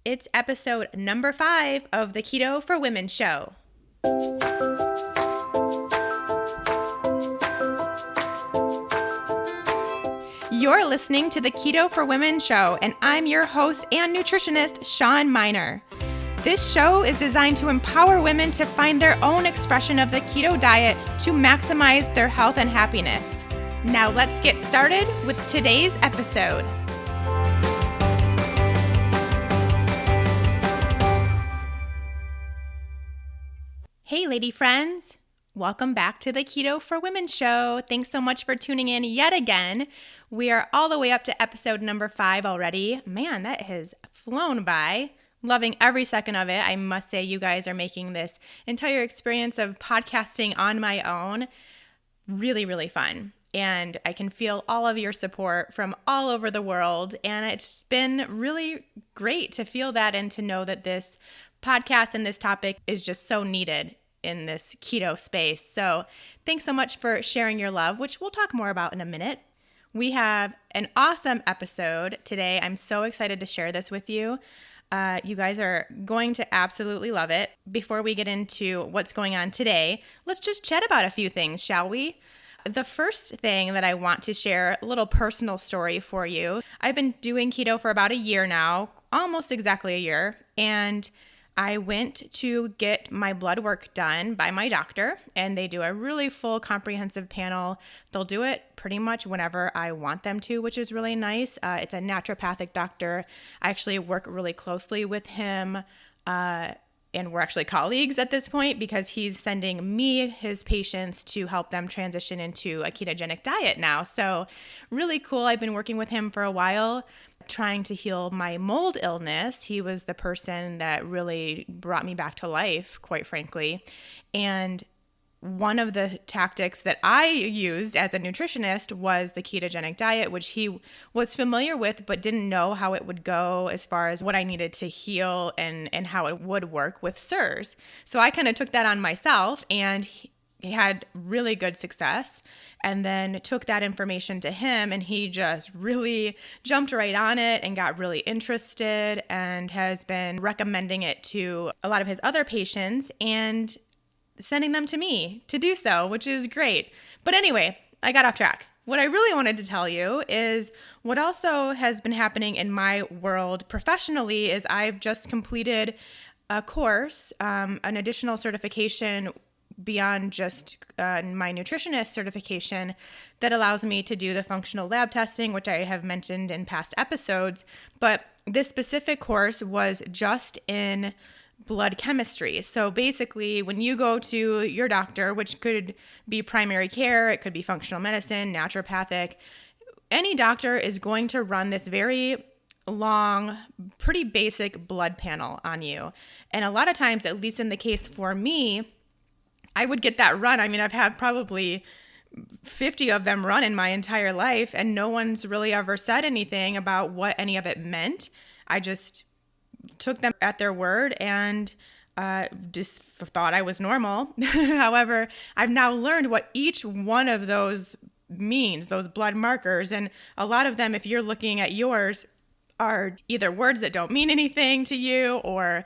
It's episode number 5 of the Keto For Women show. You're listening to the Keto For Women show, and I'm your host and nutritionist, Shawn Miner. This show is designed to empower women to find their own expression of the keto diet to maximize their health and happiness. Now let's get started with today's episode. Hey lady friends, welcome back to the Keto For Women show. Thanks so much for tuning in yet again. We are all the way up to episode number 5 already. Man, that has flown by. Loving every second of it. I must say you guys are making this entire experience of podcasting on my own really, really fun. And I can feel all of your support from all over the world. And it's been really great to feel that and to know that this podcast and this topic is just so needed in this keto space. So thanks so much for sharing your love, which we'll talk more about in a minute. We have an awesome episode today. I'm so excited to share this with you. You guys are going to absolutely love it. Before we get into what's going on today, let's just chat about a few things, shall we? The first thing that I want to share, a little personal story for you. I've been doing keto for about a year now, almost exactly a year, and I went to get my blood work done by my doctor, and they do a really full comprehensive panel. They'll do it pretty much whenever I want them to, which is really nice. It's a naturopathic doctor. I actually work really closely with him, and we're actually colleagues at this point because he's sending me his patients to help them transition into a ketogenic diet now. So really cool. I've been working with him for a while, trying to heal my mold illness. He was the person that really brought me back to life, quite frankly. And one of the tactics that I used as a nutritionist was the ketogenic diet, which he was familiar with, but didn't know how it would go as far as what I needed to heal and how it would work with SIRS. So I kind of took that on myself, and he had really good success, and then took that information to him, and he just really jumped right on it and got really interested and has been recommending it to a lot of his other patients and sending them to me to do so, which is great. But anyway, I got off track. What I really wanted to tell you is what also has been happening in my world professionally is I've just completed a course, an additional certification beyond just my nutritionist certification that allows me to do the functional lab testing, which I have mentioned in past episodes. But this specific course was just in blood chemistry. So basically, when you go to your doctor, which could be primary care, it could be functional medicine, naturopathic, any doctor is going to run this very long, pretty basic blood panel on you. And a lot of times, at least in the case for me, I would get that run. I mean, I've had probably 50 of them run in my entire life, and no one's really ever said anything about what any of it meant. I just took them at their word and just thought I was normal. However, I've now learned what each one of those means, those blood markers. And a lot of them, if you're looking at yours, are either words that don't mean anything to you or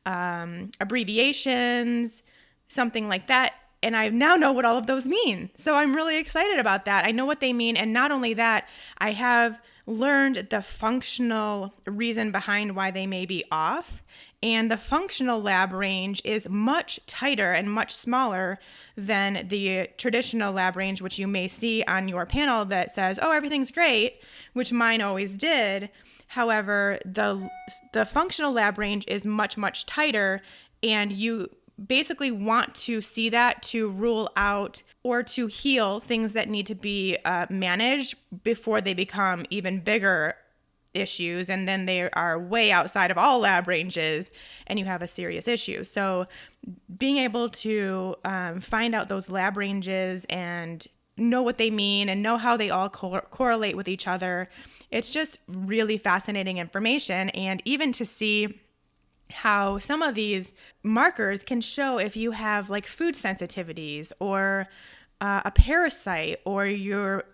abbreviations, something like that. And I now know what all of those mean. So I'm really excited about that. I know what they mean. And not only that, I have learned the functional reason behind why they may be off. And the functional lab range is much tighter and much smaller than the traditional lab range, which you may see on your panel that says, oh, everything's great, which mine always did. However, the functional lab range is much, much tighter, and you basically want to see that to rule out or to heal things that need to be managed before they become even bigger issues, and then they are way outside of all lab ranges and you have a serious issue. So being able to find out those lab ranges and know what they mean and know how they all correlate with each other, it's just really fascinating information. And even to see how some of these markers can show if you have like food sensitivities or a parasite, or you're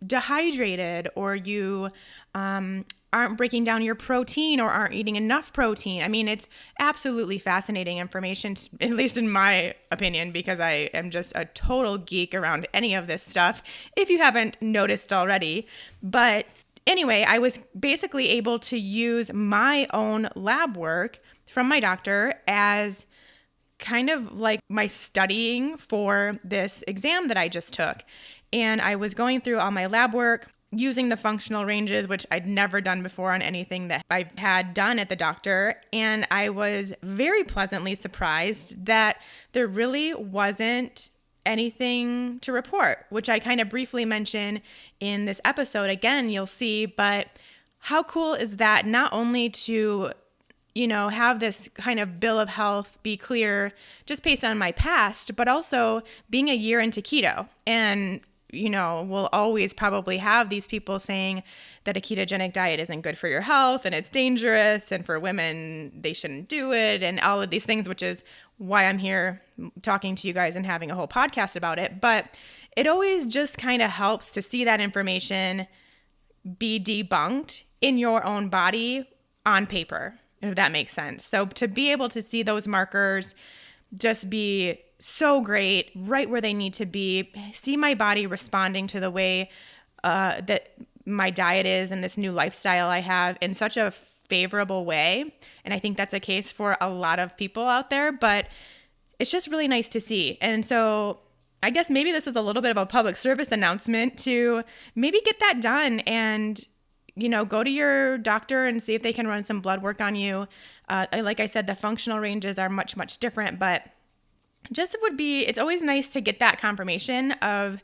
dehydrated, or you are aren't breaking down your protein or aren't eating enough protein. I mean, it's absolutely fascinating information, at least in my opinion, because I am just a total geek around any of this stuff, if you haven't noticed already. But anyway, I was basically able to use my own lab work from my doctor as kind of like my studying for this exam that I just took. And I was going through all my lab work, using the functional ranges, which I'd never done before on anything that I've had done at the doctor. And I was very pleasantly surprised that there really wasn't anything to report, which I kind of briefly mention in this episode. Again, you'll see, but how cool is that? Not only to, have this kind of bill of health be clear just based on my past, but also being a year into keto. And we'll always probably have these people saying that a ketogenic diet isn't good for your health and it's dangerous, and for women, they shouldn't do it, and all of these things, which is why I'm here talking to you guys and having a whole podcast about it. But it always just kind of helps to see that information be debunked in your own body on paper, if that makes sense. So to be able to see those markers just be so great, right where they need to be, see my body responding to the way that my diet is and this new lifestyle I have in such a favorable way. And I think that's a case for a lot of people out there, but it's just really nice to see. And so I guess maybe this is a little bit of a public service announcement to maybe get that done and go to your doctor and see if they can run some blood work on you. Like I said, the functional ranges are much, much different, but it's always nice to get that confirmation of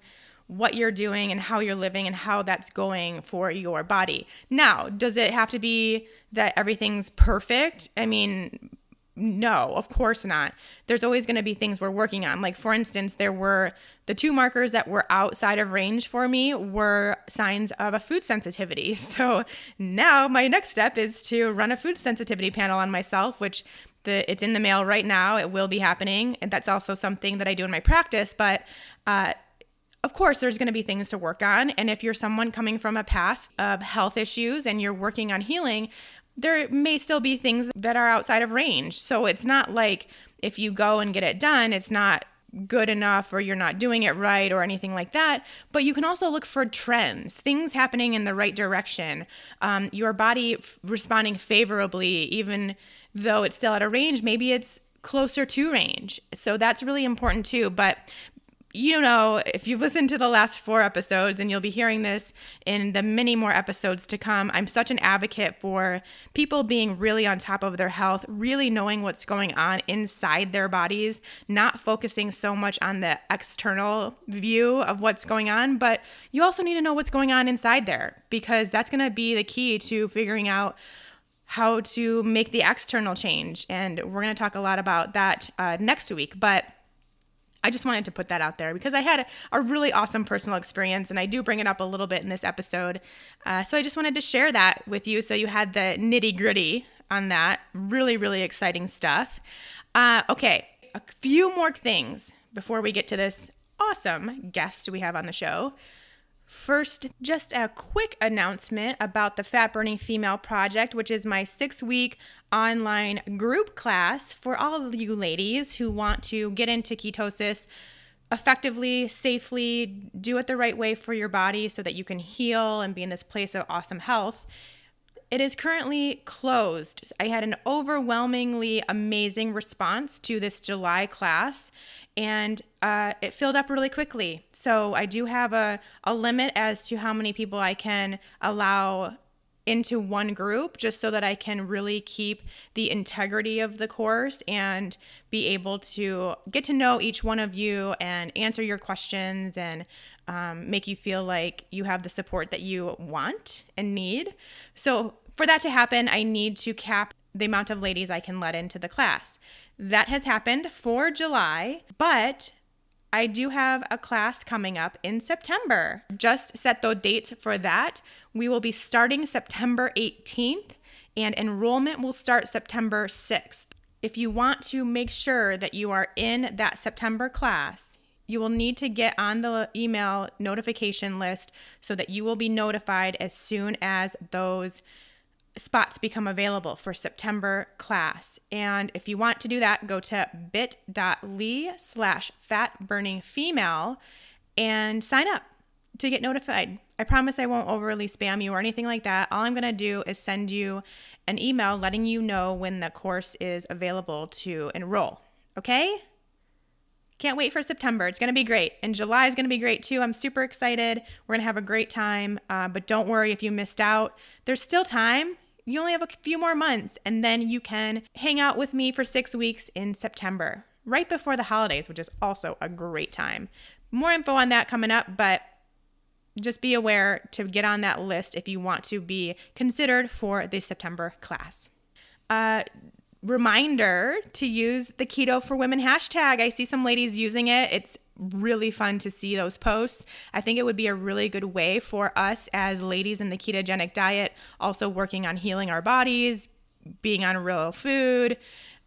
what you're doing and how you're living and how that's going for your body. Now, does it have to be that everything's perfect? I mean, no, of course not. There's always going to be things we're working on. Like, for instance, there were the 2 markers that were outside of range for me were signs of a food sensitivity. So now my next step is to run a food sensitivity panel on myself, which it's in the mail right now. It will be happening. And that's also something that I do in my practice. But of course, there's going to be things to work on. And if you're someone coming from a past of health issues and you're working on healing, there may still be things that are outside of range. So it's not like if you go and get it done, it's not good enough or you're not doing it right or anything like that. But you can also look for trends, things happening in the right direction, your body responding favorably, even though it's still at a range, maybe it's closer to range. So that's really important too. But if you've listened to the last 4 episodes, and you'll be hearing this in the many more episodes to come, I'm such an advocate for people being really on top of their health, really knowing what's going on inside their bodies, not focusing so much on the external view of what's going on, but you also need to know what's going on inside there, because that's going to be the key to figuring out how to make the external change. And we're going to talk a lot about that next week. But I just wanted to put that out there because I had a really awesome personal experience, and I do bring it up a little bit in this episode. So I just wanted to share that with you so you had the nitty gritty on that. Really, really exciting stuff. Okay, a few more things before we get to this awesome guest we have on the show. First, just a quick announcement about the Fat Burning Female Project, which is my 6-week online group class for all of you ladies who want to get into ketosis effectively, safely, do it the right way for your body so that you can heal and be in this place of awesome health. It is currently closed. I had an overwhelmingly amazing response to this July class, and it filled up really quickly. So I do have a limit as to how many people I can allow into one group, just so that I can really keep the integrity of the course and be able to get to know each one of you and answer your questions and make you feel like you have the support that you want and need. So for that to happen, I need to cap the amount of ladies I can let into the class. That has happened for July, but I do have a class coming up in September. Just set the dates for that. We will be starting September 18th, and enrollment will start September 6th. If you want to make sure that you are in that September class, you will need to get on the email notification list so that you will be notified as soon as those spots become available for September class. And if you want to do that, go to bit.ly/fatburningfemale and sign up to get notified. I promise I won't overly spam you or anything like that. All I'm going to do is send you an email letting you know when the course is available to enroll. Okay? Can't wait for September. It's going to be great. And July is going to be great too. I'm super excited. We're going to have a great time. But don't worry if you missed out. There's still time. You only have a few more months, and then you can hang out with me for 6 weeks in September, right before the holidays, which is also a great time. More info on that coming up, but just be aware to get on that list if you want to be considered for the September class. Reminder to use the Keto for Women hashtag. I see some ladies using it. It's really fun to see those posts. I think it would be a really good way for us as ladies in the ketogenic diet, also working on healing our bodies, being on real food,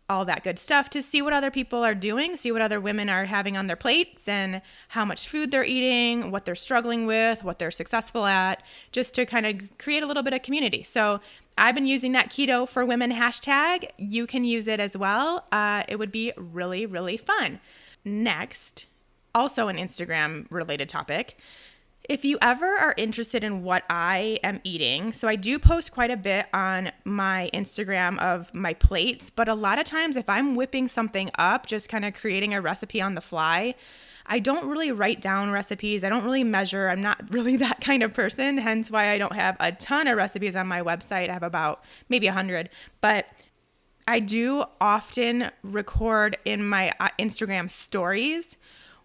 all that good stuff, to see what other people are doing, see what other women are having on their plates and how much food they're eating, what they're struggling with, what they're successful at, just to kind of create a little bit of community. So I've been using that Keto for Women hashtag. You can use it as well. It would be really, really fun. Next, also an Instagram related topic. If you ever are interested in what I am eating, so I do post quite a bit on my Instagram of my plates, but a lot of times if I'm whipping something up, just kind of creating a recipe on the fly, I don't really write down recipes. I don't really measure. I'm not really that kind of person, hence why I don't have a ton of recipes on my website. I have about maybe 100, but I do often record in my Instagram stories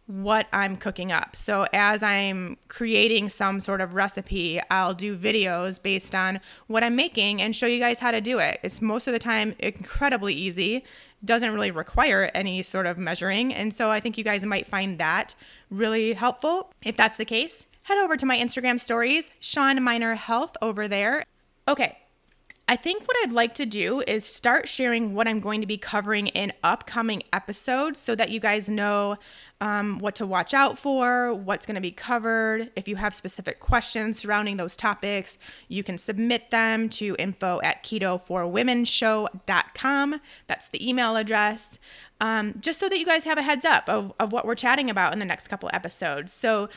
what I'm cooking up. So as I'm creating some sort of recipe, I'll do videos based on what I'm making and show you guys how to do it. It's most of the time incredibly easy, doesn't really require any sort of measuring. And so I think you guys might find that really helpful. If that's the case, head over to my Instagram stories, Sean Miner Health over there. Okay. I think what I'd like to do is start sharing what I'm going to be covering in upcoming episodes so that you guys know what to watch out for, what's going to be covered. If you have specific questions surrounding those topics, you can submit them to info@ketoforwomenshow.com. That's the email address, just so that you guys have a heads up of what we're chatting about in the next couple episodes. So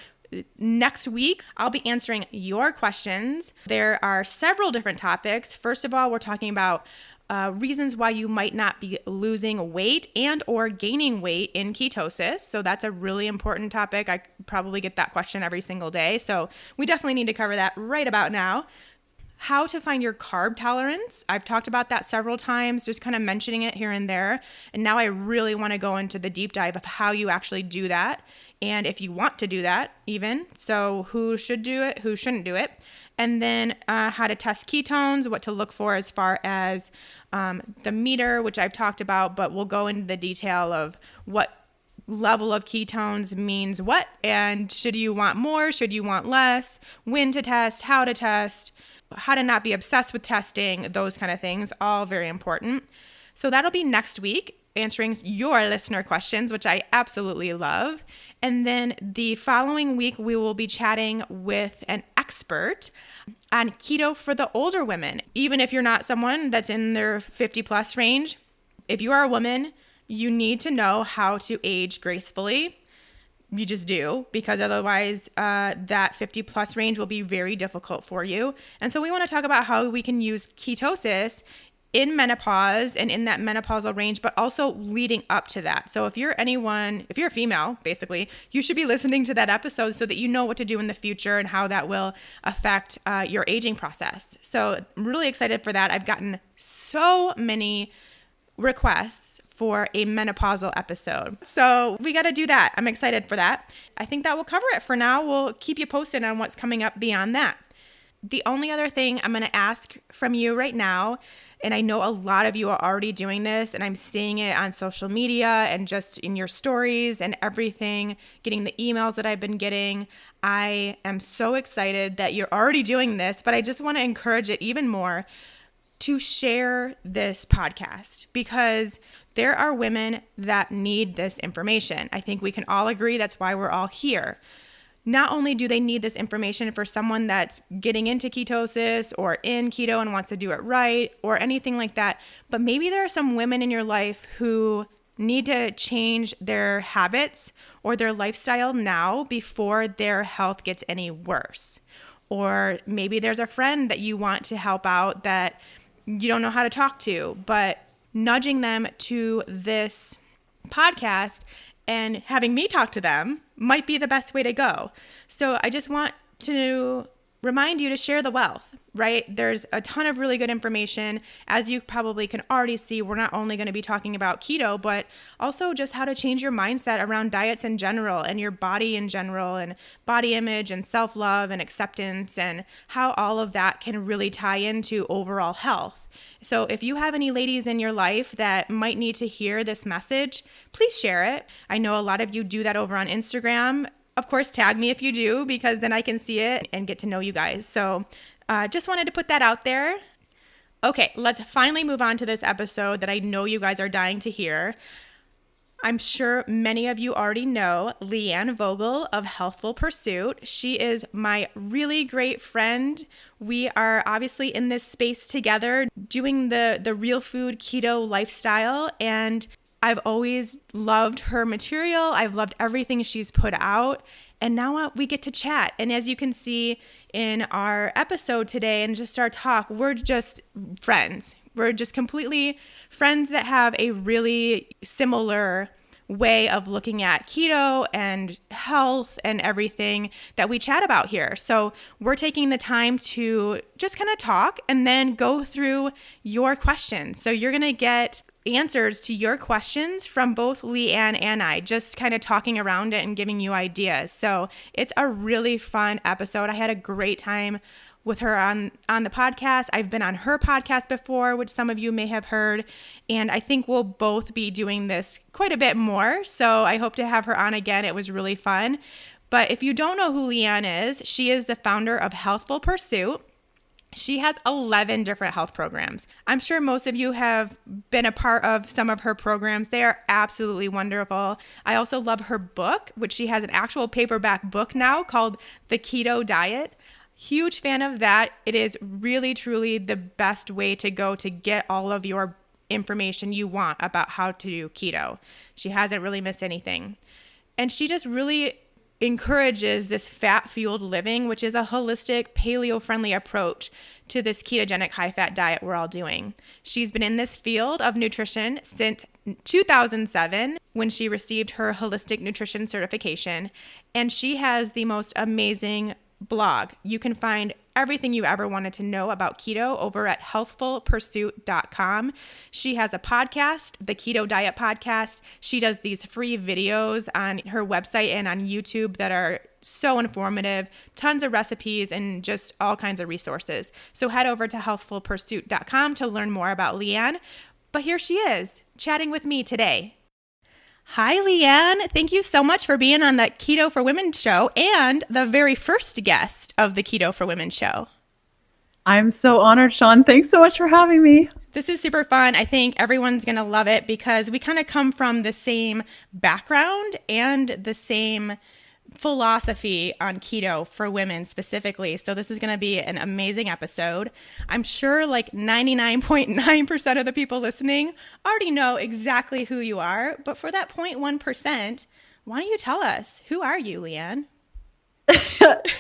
next week, I'll be answering your questions. There are several different topics. First of all, we're talking about reasons why you might not be losing weight and or gaining weight in ketosis. So that's a really important topic. I probably get that question every single day. So we definitely need to cover that right about now. How to find your carb tolerance. I've talked about that several times, just kind of mentioning it here and there. And now I really want to go into the deep dive of how you actually do that. And if you want to do that even, so who should do it, who shouldn't do it. And then how to test ketones, what to look for as far as the meter, which I've talked about, but we'll go into the detail of what level of ketones means what, and should you want more, should you want less, when to test, how to not be obsessed with testing, those kind of things, all very important. So that'll be next week, answering your listener questions, which I absolutely love. And then the following week, we will be chatting with an expert on keto for the older women. Even if you're not someone that's in their 50 plus range, if you are a woman, you need to know how to age gracefully. You just do, because otherwise that 50 plus range will be very difficult for you. And so we want to talk about how we can use ketosis in menopause and in that menopausal range, but also leading up to that. So if you're a female, basically, you should be listening to that episode so that you know what to do in the future and how that will affect your aging process. So I'm really excited for that. I've gotten so many requests for a menopausal episode. So we got to do that. I'm excited for that. I think that will cover it for now. We'll keep you posted on what's coming up beyond that. The only other thing I'm going to ask from you right now, and I know a lot of you are already doing this, and I'm seeing it on social media and just in your stories and everything, getting the emails that I've been getting. I am so excited that you're already doing this, but I just want to encourage it even more to share this podcast, because there are women that need this information. I think we can all agree that's why we're all here. not only do they need this information for someone that's getting into ketosis or in keto and wants to do it right or anything like that, but maybe there are some women in your life who need to change their habits or their lifestyle now before their health gets any worse. Or maybe there's a friend that you want to help out that you don't know how to talk to, but nudging them to this podcast and having me talk to them might be the best way to go. So I just want to remind you to share the wealth, right? There's a ton of really good information. As you probably can already see, we're not only going to be talking about keto, but also just how to change your mindset around diets in general and your body in general and body image and self-love and acceptance and how all of that can really tie into overall health. So if you have any ladies in your life that might need to hear this message, please share it. I know a lot of you do that over on Instagram. Of course, tag me if you do, because then I can see it and get to know you guys. So just wanted to put that out there. Okay, let's finally move on to this episode that I know you guys are dying to hear. I'm sure many of you already know Leanne Vogel of Healthful Pursuit. She is my really great friend. We are obviously in this space together doing the real food keto lifestyle, and I've always loved her material. I've loved everything she's put out, and now we get to chat. And as you can see in our episode today and just our talk, we're just friends. We're just completely friends that have a really similar way of looking at keto and health and everything that we chat about here. So we're taking the time to just kind of talk and then go through your questions. So you're going to get answers to your questions from both Leanne and I, just kind of talking around it and giving you ideas. So it's a really fun episode. I had a great time with her on the podcast. I've been on her podcast before, which some of you may have heard, and I think we'll both be doing this quite a bit more. So I hope to have her on again. It was really fun. But if you don't know who Leanne is, she is the founder of Healthful Pursuit. She has 11 different health programs. I'm sure most of you have been a part of some of her programs. They are absolutely wonderful. I also love her book, which she has an actual paperback book now called The Keto Diet. Huge fan of that. It is really, truly the best way to go to get all of your information you want about how to do keto. She hasn't really missed anything. And she just really encourages this fat-fueled living, which is a holistic, paleo-friendly approach to this ketogenic high-fat diet we're all doing. She's been in this field of nutrition since 2007 when she received her holistic nutrition certification, and she has the most amazing blog. You can find everything you ever wanted to know about keto over at healthfulpursuit.com. She has a podcast, the Keto Diet podcast. She does these free videos on her website and on YouTube that are so informative, tons of recipes and just all kinds of resources. So head over to healthfulpursuit.com to learn more about Leanne. But here she is, chatting with me today. Hi, Leanne. Thank you so much for being on the Keto for Women show and the very first guest of the Keto for Women show. I'm so honored, Sean. Thanks so much for having me. This is super fun. I think everyone's going to love it because we kind of come from the same background and the same philosophy on keto for women specifically. So this is going to be an amazing episode. I'm sure like 99.9% of the people listening already know exactly who you are, but for that 0.1%, why don't you tell us, who are you, Leanne?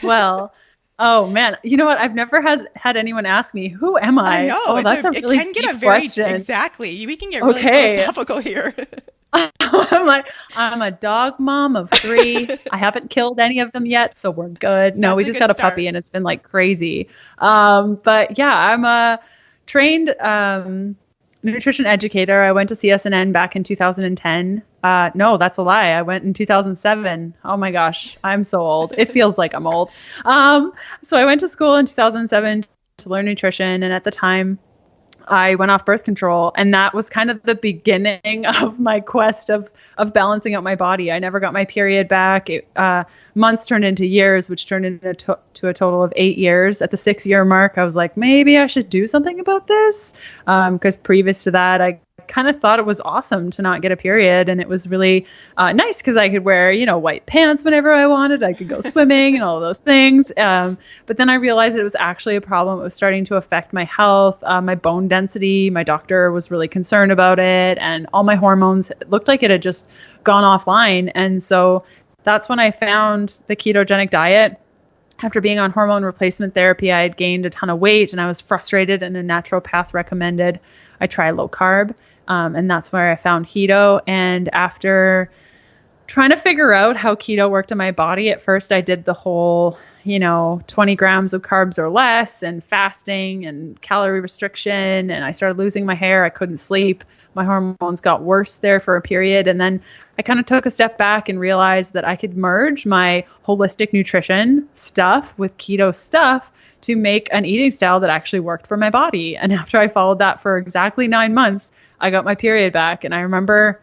Well, oh man, you know what? I've never had anyone ask me, who am I? I know. Oh, that's a really deep question. Exactly. We can get really philosophical here. I'm a dog mom of 3. I haven't killed any of them yet, so we're good. No, we just got a puppy and it's been like crazy. But yeah, I'm a trained nutrition educator. I went to CSNN back in 2010. No, that's a lie. I went in 2007. Oh my gosh, I'm so old. It feels like I'm old. So I went to school in 2007 to learn nutrition, and at the time, I went off birth control, and that was kind of the beginning of my quest of balancing out my body. I never got my period back. Months turned into years, which turned into to a total of 8 years. At the 6-year mark, I was like, maybe I should do something about this. Because previous to that, I kind of thought it was awesome to not get a period. And it was really nice because I could wear, white pants whenever I wanted. I could go swimming and all those things. But then I realized it was actually a problem. It was starting to affect my health, my bone density. My doctor was really concerned about it. And all my hormones looked like it had just gone offline. And so that's when I found the ketogenic diet. After being on hormone replacement therapy, I had gained a ton of weight and I was frustrated, and a naturopath recommended I try low carb. And that's where I found keto. And after trying to figure out how keto worked in my body, at first I did the whole, 20 grams of carbs or less and fasting and calorie restriction. And I started losing my hair. I couldn't sleep. My hormones got worse there for a period. And then I kind of took a step back and realized that I could merge my holistic nutrition stuff with keto stuff to make an eating style that actually worked for my body. And after I followed that for exactly 9 months, I got my period back. And I remember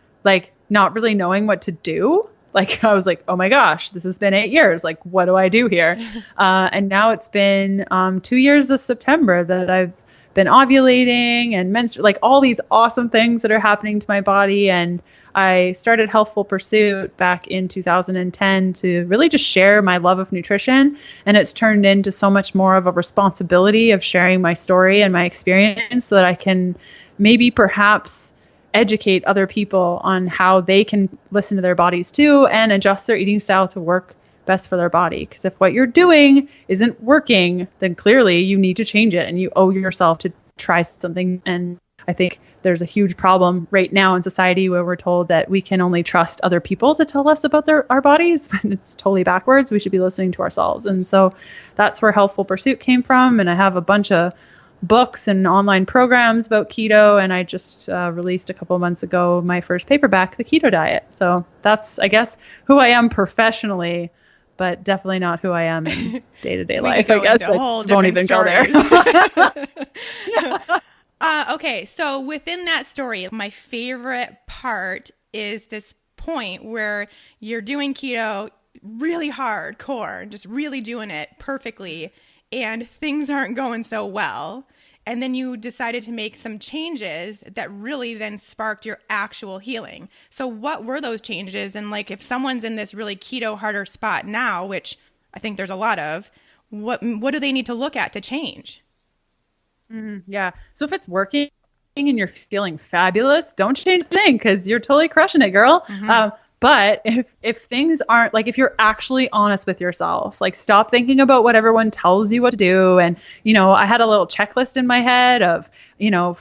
not really knowing what to do. I was like, oh my gosh, this has been 8 years. What do I do here? And now it's been 2 years this September that I've been ovulating and all these awesome things that are happening to my body. And I started Healthful Pursuit back in 2010 to really just share my love of nutrition. And it's turned into so much more of a responsibility of sharing my story and my experience so that I can maybe perhaps educate other people on how they can listen to their bodies too and adjust their eating style to work best for their body. Because if what you're doing isn't working, then clearly you need to change it and you owe yourself to try something. And I think there's a huge problem right now in society where we're told that we can only trust other people to tell us about our bodies, and it's totally backwards. We should be listening to ourselves. And so that's where Healthful Pursuit came from. And I have a bunch of books and online programs about keto. And I just released a couple of months ago my first paperback, The Keto Diet. So that's, I guess, who I am professionally, but definitely not who I am in day-to-day life. I guess I won't even go there. Okay, so within that story, my favorite part is this point where you're doing keto really hardcore, just really doing it perfectly, and things aren't going so well. And then you decided to make some changes that really then sparked your actual healing. So what were those changes? And if someone's in this really keto harder spot now, which I think there's a lot of, what do they need to look at to change? Yeah. So if it's working and you're feeling fabulous, don't change a thing because you're totally crushing it, girl. But if things aren't, if you're actually honest with yourself, stop thinking about what everyone tells you what to do. And, I had a little checklist in my head of,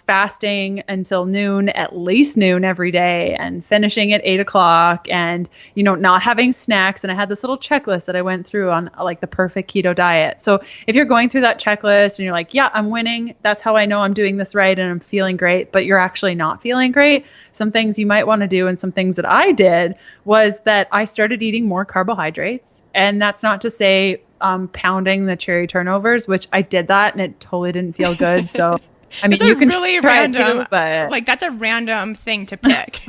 fasting until noon, at least noon every day, and finishing at 8 o'clock and, not having snacks. And I had this little checklist that I went through on the perfect keto diet. So if you're going through that checklist and you're like, yeah, I'm winning, that's how I know I'm doing this right and I'm feeling great, but you're actually not feeling great. Some things you might want to do, and some things that I did was that I started eating more carbohydrates. And that's not to say pounding the cherry turnovers, which I did that and it totally didn't feel good. So, I mean, you can really try it too, but that's a random thing to pick.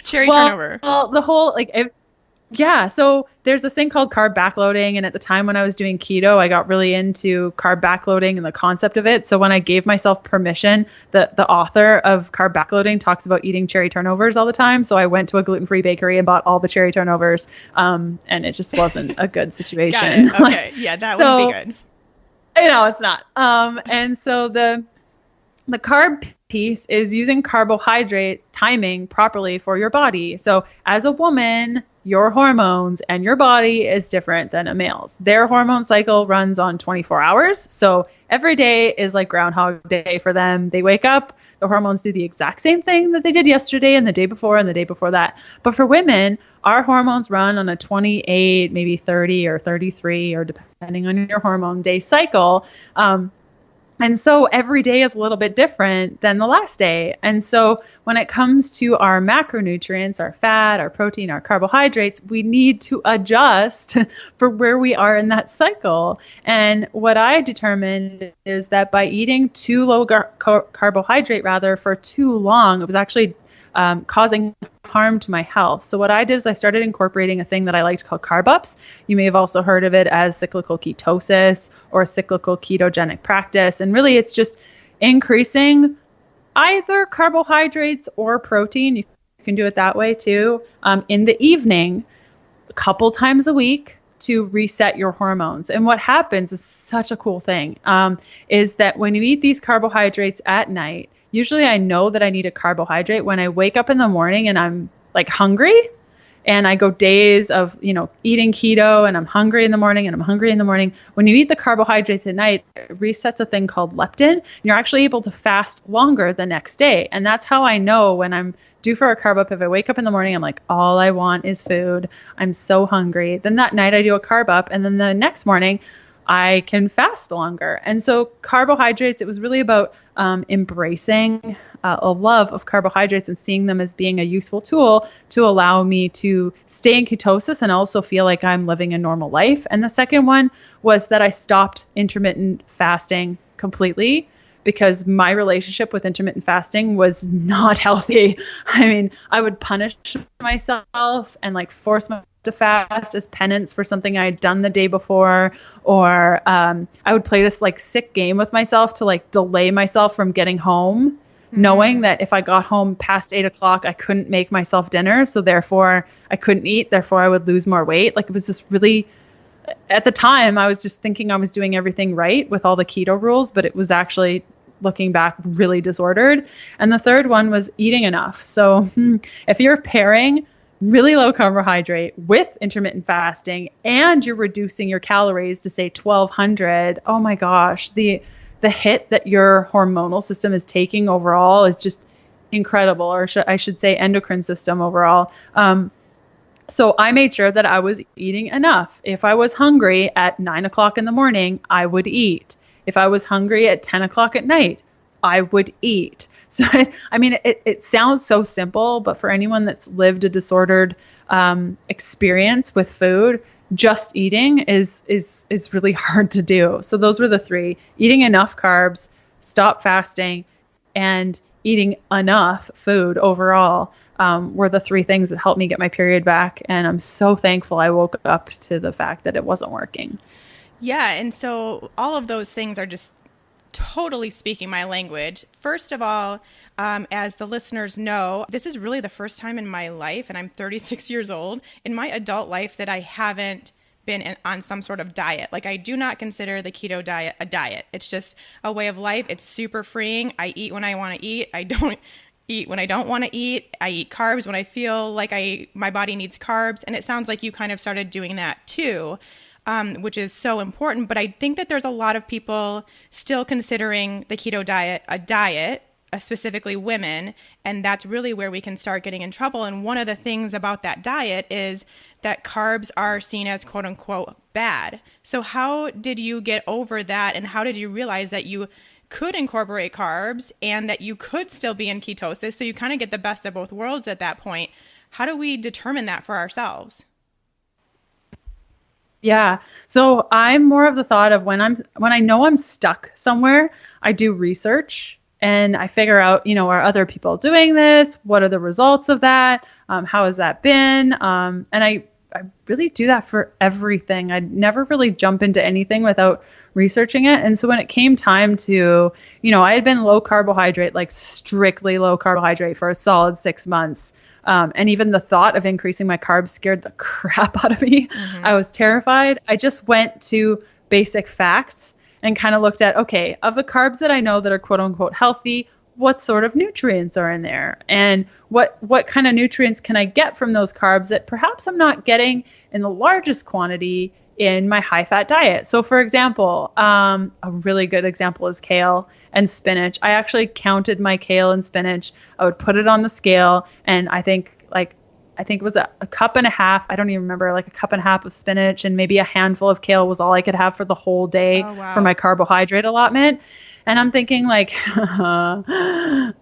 Cherry turnover. Well, the whole, so there's this thing called carb backloading. And at the time when I was doing keto, I got really into carb backloading and the concept of it. So when I gave myself permission, the author of Carb Backloading talks about eating cherry turnovers all the time. So I went to a gluten-free bakery and bought all the cherry turnovers. And it just wasn't a good situation. Got it. Okay. Yeah, that wouldn't be good. It's not. And so the carb piece is using carbohydrate timing properly for your body. So as a woman, your hormones and your body is different than a male's. Their hormone cycle runs on 24 hours. So every day is like Groundhog Day for them. They wake up, the hormones do the exact same thing that they did yesterday and the day before and the day before that. But for women, our hormones run on a 28, maybe 30 or 33, or depending on your hormone day cycle. And so every day is a little bit different than the last day. And so when it comes to our macronutrients, our fat, our protein, our carbohydrates, we need to adjust for where we are in that cycle. And what I determined is that by eating too low carbohydrate for too long, it was actually causing harm to my health. So what I did is I started incorporating a thing that I like to call Carb-Ups. You may have also heard of it as cyclical ketosis or cyclical ketogenic practice. And really it's just increasing either carbohydrates or protein. You can do it that way too. In the evening, a couple times a week to reset your hormones. And what happens is such a cool thing, is that when you eat these carbohydrates at night, usually I know that I need a carbohydrate when I wake up in the morning and I'm like hungry. And I go days of, eating keto and I'm hungry in the morning and I'm hungry in the morning. When you eat the carbohydrates at night, it resets a thing called leptin. And you're actually able to fast longer the next day. And that's how I know when I'm due for a carb up. If I wake up in the morning, I'm like, all I want is food. I'm so hungry. Then that night I do a carb up. And then the next morning I can fast longer. And so carbohydrates, it was really about embracing a love of carbohydrates and seeing them as being a useful tool to allow me to stay in ketosis and also feel like I'm living a normal life. And the second one was that I stopped intermittent fasting completely because my relationship with intermittent fasting was not healthy. I mean, I would punish myself and like force myself to fast as penance for something I had done the day before, or I would play this like sick game with myself to like delay myself from getting home, knowing that if I got home past 8:00, I couldn't make myself dinner. So therefore I couldn't eat. Therefore I would lose more weight. Like it was this really, at the time I was just thinking I was doing everything right with all the keto rules, but it was actually, looking back, really disordered. And the third one was eating enough. So if you're pairing really low carbohydrate with intermittent fasting and you're reducing your calories to say 1,200, oh my gosh, the hit that your hormonal system is taking overall is just incredible, or I should say endocrine system overall. So I made sure that I was eating enough. If I was hungry at 9:00 in the morning, I would eat. If I was hungry at 10:00 at night, I would eat. So, I mean, it sounds so simple, but for anyone that's lived a disordered experience with food, just eating is really hard to do. So those were the three: eating enough carbs, stop fasting, and eating enough food overall were the three things that helped me get my period back. And I'm so thankful I woke up to the fact that it wasn't working. Yeah. And so all of those things are just totally speaking my language. First of all, as the listeners know, this is really the first time in my life, and I'm 36 years old, in my adult life that I haven't been on some sort of diet. Like, I do not consider the keto diet a diet. It's just a way of life. It's super freeing. I eat when I want to eat. I don't eat when I don't want to eat. I eat carbs when I feel like my body needs carbs. And it sounds like you kind of started doing that too. Which is so important. But I think that there's a lot of people still considering the keto diet a diet, specifically women, and that's really where we can start getting in trouble. And one of the things about that diet is that carbs are seen as quote unquote bad. So how did you get over that, and how did you realize that you could incorporate carbs and that you could still be in ketosis? So you kind of get the best of both worlds at that point. How do we determine that for ourselves? Yeah. So I'm more of the thought of when I know I'm stuck somewhere, I do research and I figure out, are other people doing this? What are the results of that? How has that been? And I really do that for everything. I'd never really jump into anything without researching it. And so when it came time to, I had been low carbohydrate, like strictly low carbohydrate for a solid 6 months. And even the thought of increasing my carbs scared the crap out of me. Mm-hmm. I was terrified. I just went to basic facts and kind of looked at, okay, of the carbs that I know that are quote unquote healthy, what sort of nutrients are in there? And what kind of nutrients can I get from those carbs that perhaps I'm not getting in the largest quantity in my high fat diet? So for example, a really good example is kale and spinach. I actually counted my kale and spinach. I would put it on the scale, and I think it was a cup and a half. I don't even remember, like a cup and a half of spinach and maybe a handful of kale was all I could have for the whole day. Oh, wow. For my carbohydrate allotment. And I'm thinking like,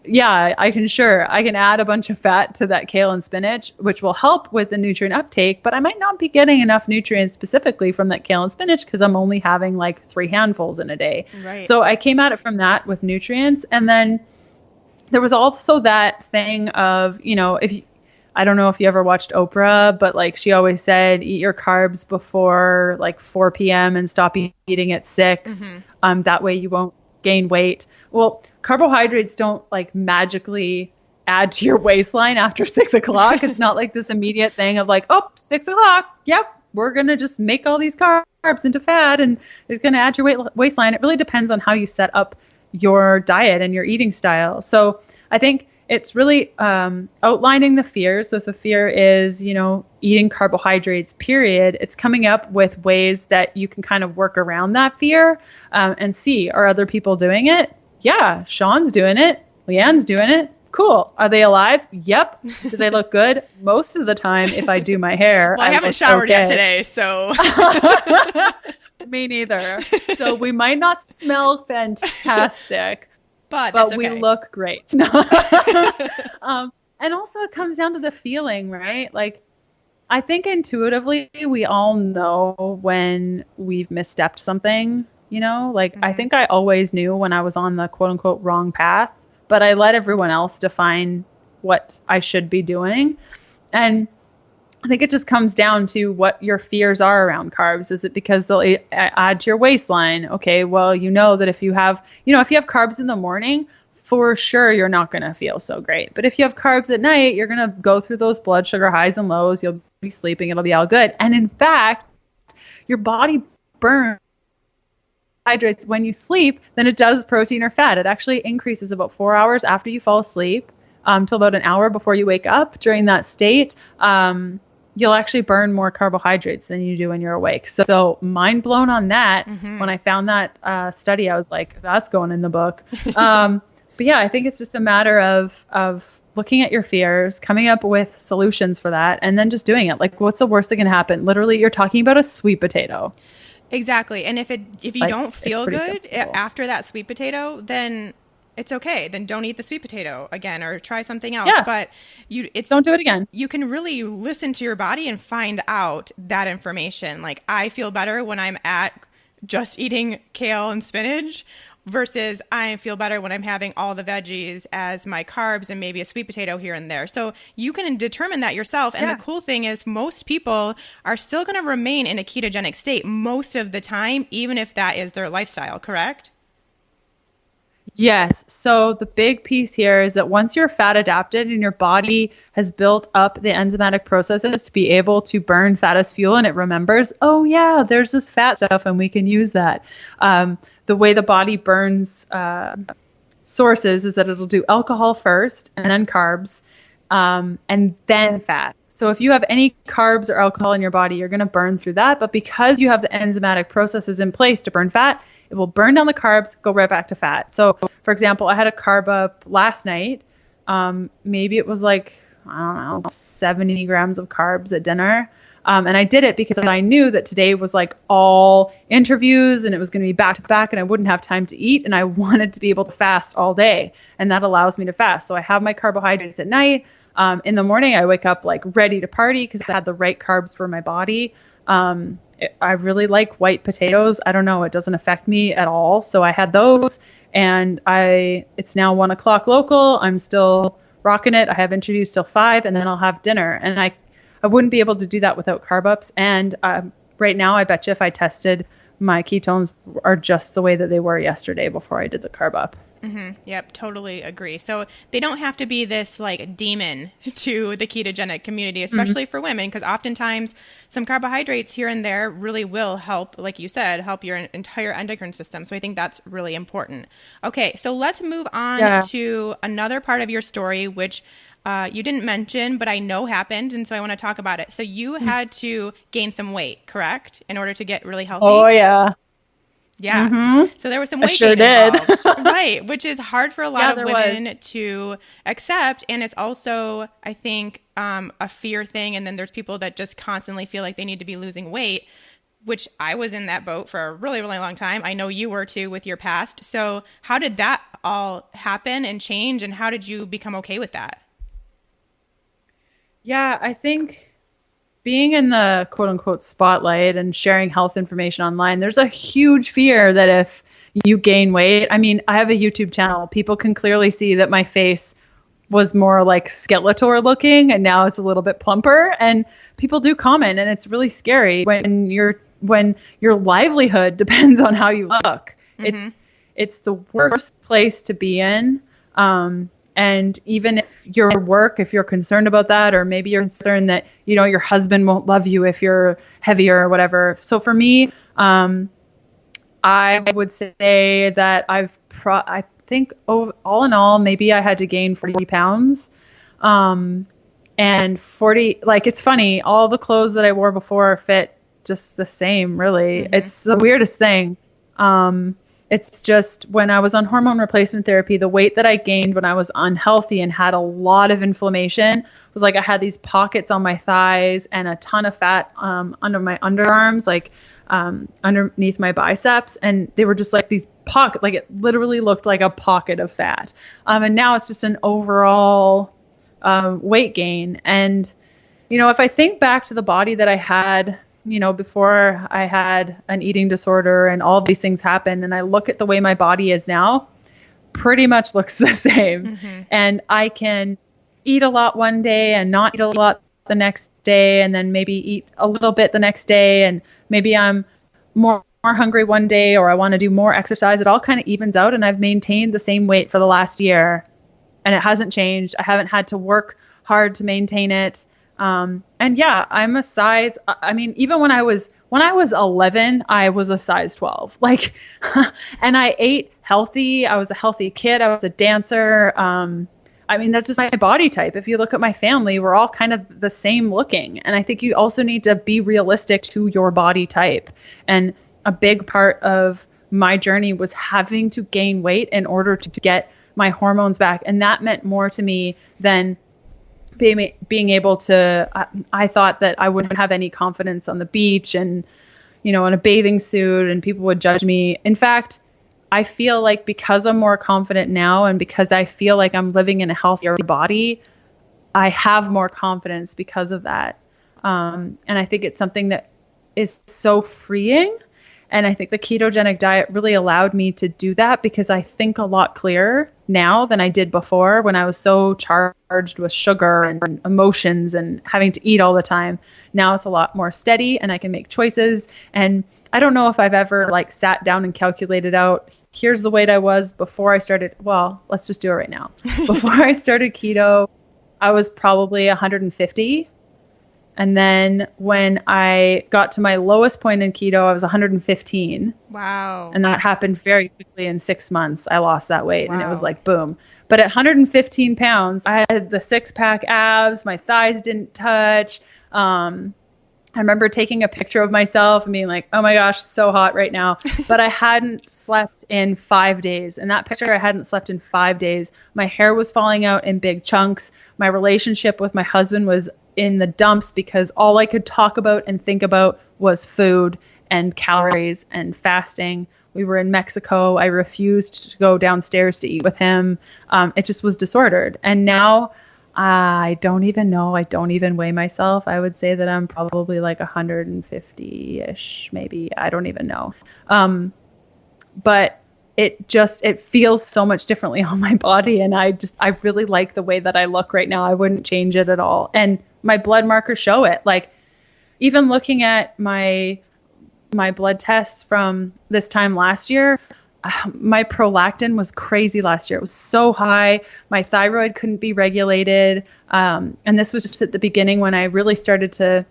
yeah, I can add a bunch of fat to that kale and spinach, which will help with the nutrient uptake, but I might not be getting enough nutrients specifically from that kale and spinach because I'm only having like 3 handfuls in a day. Right. So I came at it from that with nutrients. And then there was also that thing of, I don't know if you ever watched Oprah, but like she always said, eat your carbs before like 4 p.m. and stop eating at 6. Mm-hmm. That way you won't gain weight. Well, carbohydrates don't like magically add to your waistline after 6 o'clock. It's not like this immediate thing of like, oh, 6 o'clock. Yep. We're going to just make all these carbs into fat and it's going to add to your waistline. It really depends on how you set up your diet and your eating style. So I think it's really outlining the fear. So if the fear is, eating carbohydrates, period, it's coming up with ways that you can kind of work around that fear and see, are other people doing it? Yeah, Sean's doing it. Leanne's doing it. Cool. Are they alive? Yep. Do they look good? Most of the time, if I do my hair. Well, I haven't showered yet today, so. Me neither. So we might not smell fantastic, but we look great. And also it comes down to the feeling, right? Like, I think intuitively we all know when we've misstepped something, I think I always knew when I was on the quote unquote wrong path, but I let everyone else define what I should be doing. And I think it just comes down to what your fears are around carbs. Is it because they'll add to your waistline? Okay, well, that if you have carbs in the morning, for sure you're not going to feel so great. But if you have carbs at night, you're going to go through those blood sugar highs and lows. You'll be sleeping. It'll be all good. And in fact, your body burns hydrates when you sleep than it does protein or fat. It actually increases about 4 hours after you fall asleep till about an hour before you wake up. During that state, you'll actually burn more carbohydrates than you do when you're awake. So mind blown on that. Mm-hmm. When I found that study, I was like, that's going in the book. But yeah, I think it's just a matter of looking at your fears, coming up with solutions for that, and then just doing it. Like, what's the worst that can happen? Literally, you're talking about a sweet potato. Exactly. And if you don't feel good after that sweet potato, then it's okay. Then don't eat the sweet potato again or try something else. Yeah. But don't do it again. You can really listen to your body and find out that information. Like, I feel better when I'm at just eating kale and spinach versus I feel better when I'm having all the veggies as my carbs and maybe a sweet potato here and there. So you can determine that yourself. And the cool thing is most people are still going to remain in a ketogenic state most of the time, even if that is their lifestyle, correct? Yes. So the big piece here is that once you're fat adapted and your body has built up the enzymatic processes to be able to burn fat as fuel, and it remembers, oh yeah, there's this fat stuff and we can use that. The way the body burns sources is that it'll do alcohol first and then carbs and then fat. So if you have any carbs or alcohol in your body, you're going to burn through that. But because you have the enzymatic processes in place to burn fat, it will burn down the carbs, go right back to fat. So, for example, I had a Carb-Up last night. Maybe it was like, 70 grams of carbs at dinner. And I did it because I knew that today was like all interviews and it was going to be back to back and I wouldn't have time to eat. And I wanted to be able to fast all day. And that allows me to fast. So I have my carbohydrates at night. In the morning, I wake up like ready to party because I had the right carbs for my body. I really like white potatoes. I don't know. It doesn't affect me at all. So I had those and it's now 1 o'clock local. I'm still rocking it. I have interviews till 5 and then I'll have dinner. And I wouldn't be able to do that without Carb-Ups. And right now, I bet you if I tested, my ketones are just the way that they were yesterday before I did the Carb-Up. Mm-hmm. Yep, totally agree. So they don't have to be this like demon to the ketogenic community, especially for women, because oftentimes some carbohydrates here and there really will help, like you said, help your entire endocrine system. So I think that's really important. Okay, so let's move on to another part of your story, which you didn't mention, but I know happened, and so I want to talk about it. So you had to gain some weight, correct, in order to get really healthy? Oh, yeah. Yeah. Mm-hmm. So there was some weight gain involved. Right. Which is hard for a lot of women to accept. And it's also, I think, a fear thing. And then there's people that just constantly feel like they need to be losing weight, which I was in that boat for a really, really long time. I know you were too with your past. So how did that all happen and change? And how did you become okay with that? Yeah, I think being in the quote unquote spotlight and sharing health information online, there's a huge fear that if you gain weight, I mean, I have a YouTube channel. People can clearly see that my face was more like Skeletor looking and now it's a little bit plumper, and people do comment, and it's really scary when your livelihood depends on how you look. Mm-hmm. it's the worst place to be in. And even if if you're concerned about that, or maybe you're concerned that, your husband won't love you if you're heavier or whatever. So for me, I would say that I think all in all, maybe I had to gain 40 pounds. And 40, like, it's funny, all the clothes that I wore before fit just the same, really. Mm-hmm. It's the weirdest thing. It's just when I was on hormone replacement therapy, the weight that I gained when I was unhealthy and had a lot of inflammation was like I had these pockets on my thighs and a ton of fat under my underarms, like underneath my biceps. And they were just like these pockets, like it literally looked like a pocket of fat. And now it's just an overall weight gain. And, if I think back to the body that I had, before I had an eating disorder and all these things happened, and I look at the way my body is now, pretty much looks the same. Mm-hmm. And I can eat a lot one day and not eat a lot the next day, and then maybe eat a little bit the next day, and maybe I'm more hungry one day, or I want to do more exercise. It all kind of evens out, and I've maintained the same weight for the last year, and it hasn't changed. I haven't had to work hard to maintain it. And yeah, I'm a size, even when I was 11, I was a size 12, like, and I ate healthy. I was a healthy kid. I was a dancer. That's just my body type. If you look at my family, we're all kind of the same looking. And I think you also need to be realistic to your body type. And a big part of my journey was having to gain weight in order to get my hormones back. And that meant more to me than being able to, I thought that I wouldn't have any confidence on the beach and, in a bathing suit, and people would judge me. In fact, I feel like because I'm more confident now, and because I feel like I'm living in a healthier body, I have more confidence because of that. And I think it's something that is so freeing. And I think the ketogenic diet really allowed me to do that, because I think a lot clearer now than I did before, when I was so charged with sugar and emotions and having to eat all the time. Now it's a lot more steady, and I can make choices. And I don't know if I've ever sat down and calculated out, here's the weight I was before I started. Well, let's just do it right now. Before I started keto, I was probably 150. And then when I got to my lowest point in keto, I was 115. Wow. And that happened very quickly. In 6 months, I lost that weight. Wow. And it was like, boom. But at 115 pounds, I had the 6-pack abs. My thighs didn't touch. I remember taking a picture of myself and being like, oh my gosh, so hot right now. But I hadn't slept in 5 days. And that picture, I hadn't slept in 5 days. My hair was falling out in big chunks. My relationship with my husband was in the dumps, because all I could talk about and think about was food and calories and fasting. We were in Mexico. I refused to go downstairs to eat with him. It just was disordered. And now I don't even know. I don't even weigh myself. I would say that I'm probably like 150-ish, maybe. I don't even know. But it feels so much differently on my body. And I really like the way that I look right now. I wouldn't change it at all. And my blood markers show it. Like, even looking at my blood tests from this time last year, my prolactin was crazy last year. It was so high. My thyroid couldn't be regulated. And this was just at the beginning when I really started to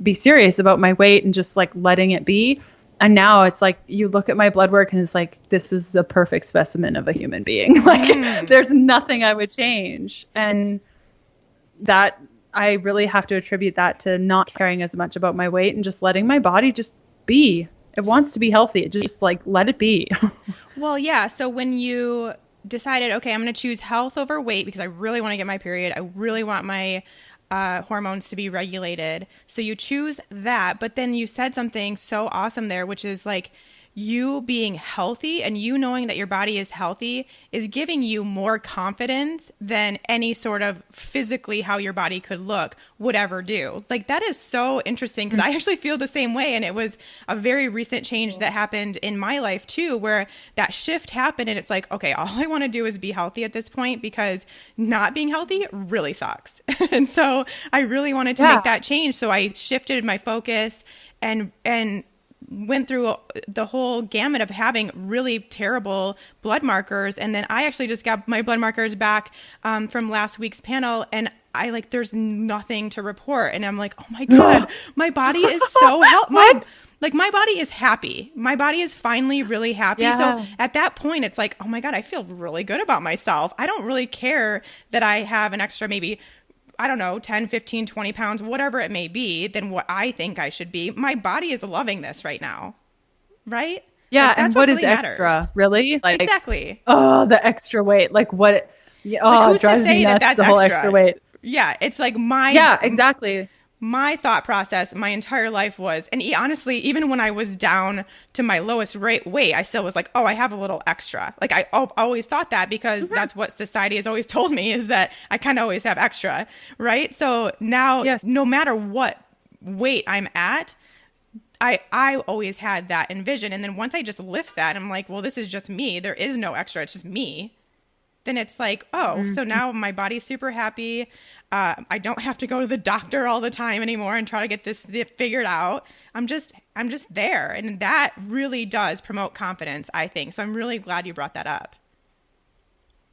be serious about my weight and just letting it be. And now it's like, you look at my blood work and it's like, this is the perfect specimen of a human being. There's nothing I would change. And that, I really have to attribute that to not caring as much about my weight and just letting my body just be. It wants to be healthy. It just let it be. Well, yeah. So when you decided, okay, I'm going to choose health over weight because I really want to get my period. I really want my hormones to be regulated. So you choose that, but then you said something so awesome there, which is you being healthy and you knowing that your body is healthy is giving you more confidence than any sort of physically how your body could look would ever do. That is so interesting, because I actually feel the same way. And it was a very recent change that happened in my life too, where that shift happened. And it's like, okay, all I want to do is be healthy at this point, because not being healthy really sucks. And so I really wanted to make that change. So I shifted my focus and went through the whole gamut of having really terrible blood markers. And then I actually just got my blood markers back from last week's panel, and there's nothing to report. And I'm like, oh my God, my body is so healthy. My body is happy. My body is finally really happy. Yeah. So at that point, it's like, oh my God, I feel really good about myself. I don't really care that I have an extra, maybe, I don't know, 10, 15, 20 pounds, whatever it may be, than what I think I should be. My body is loving this right now. Right? Yeah. And what really is extra? Matters. Really? Exactly. Oh, the extra weight. Like what? Who's to say that that's the whole extra weight. Yeah. It's like exactly. My thought process my entire life was, and honestly, even when I was down to my lowest weight, I still was like, oh, I have a little extra. Like I always thought that, because that's what society has always told me, is that I kind of always have extra, right? So now, no matter what weight I'm at, I always had that envision. And then once I just lift that, I'm like, well, this is just me. There is no extra. It's just me. Then it's like, so now my body's super happy. I don't have to go to the doctor all the time anymore and try to get this figured out. I'm just there. And that really does promote confidence, I think. So I'm really glad you brought that up.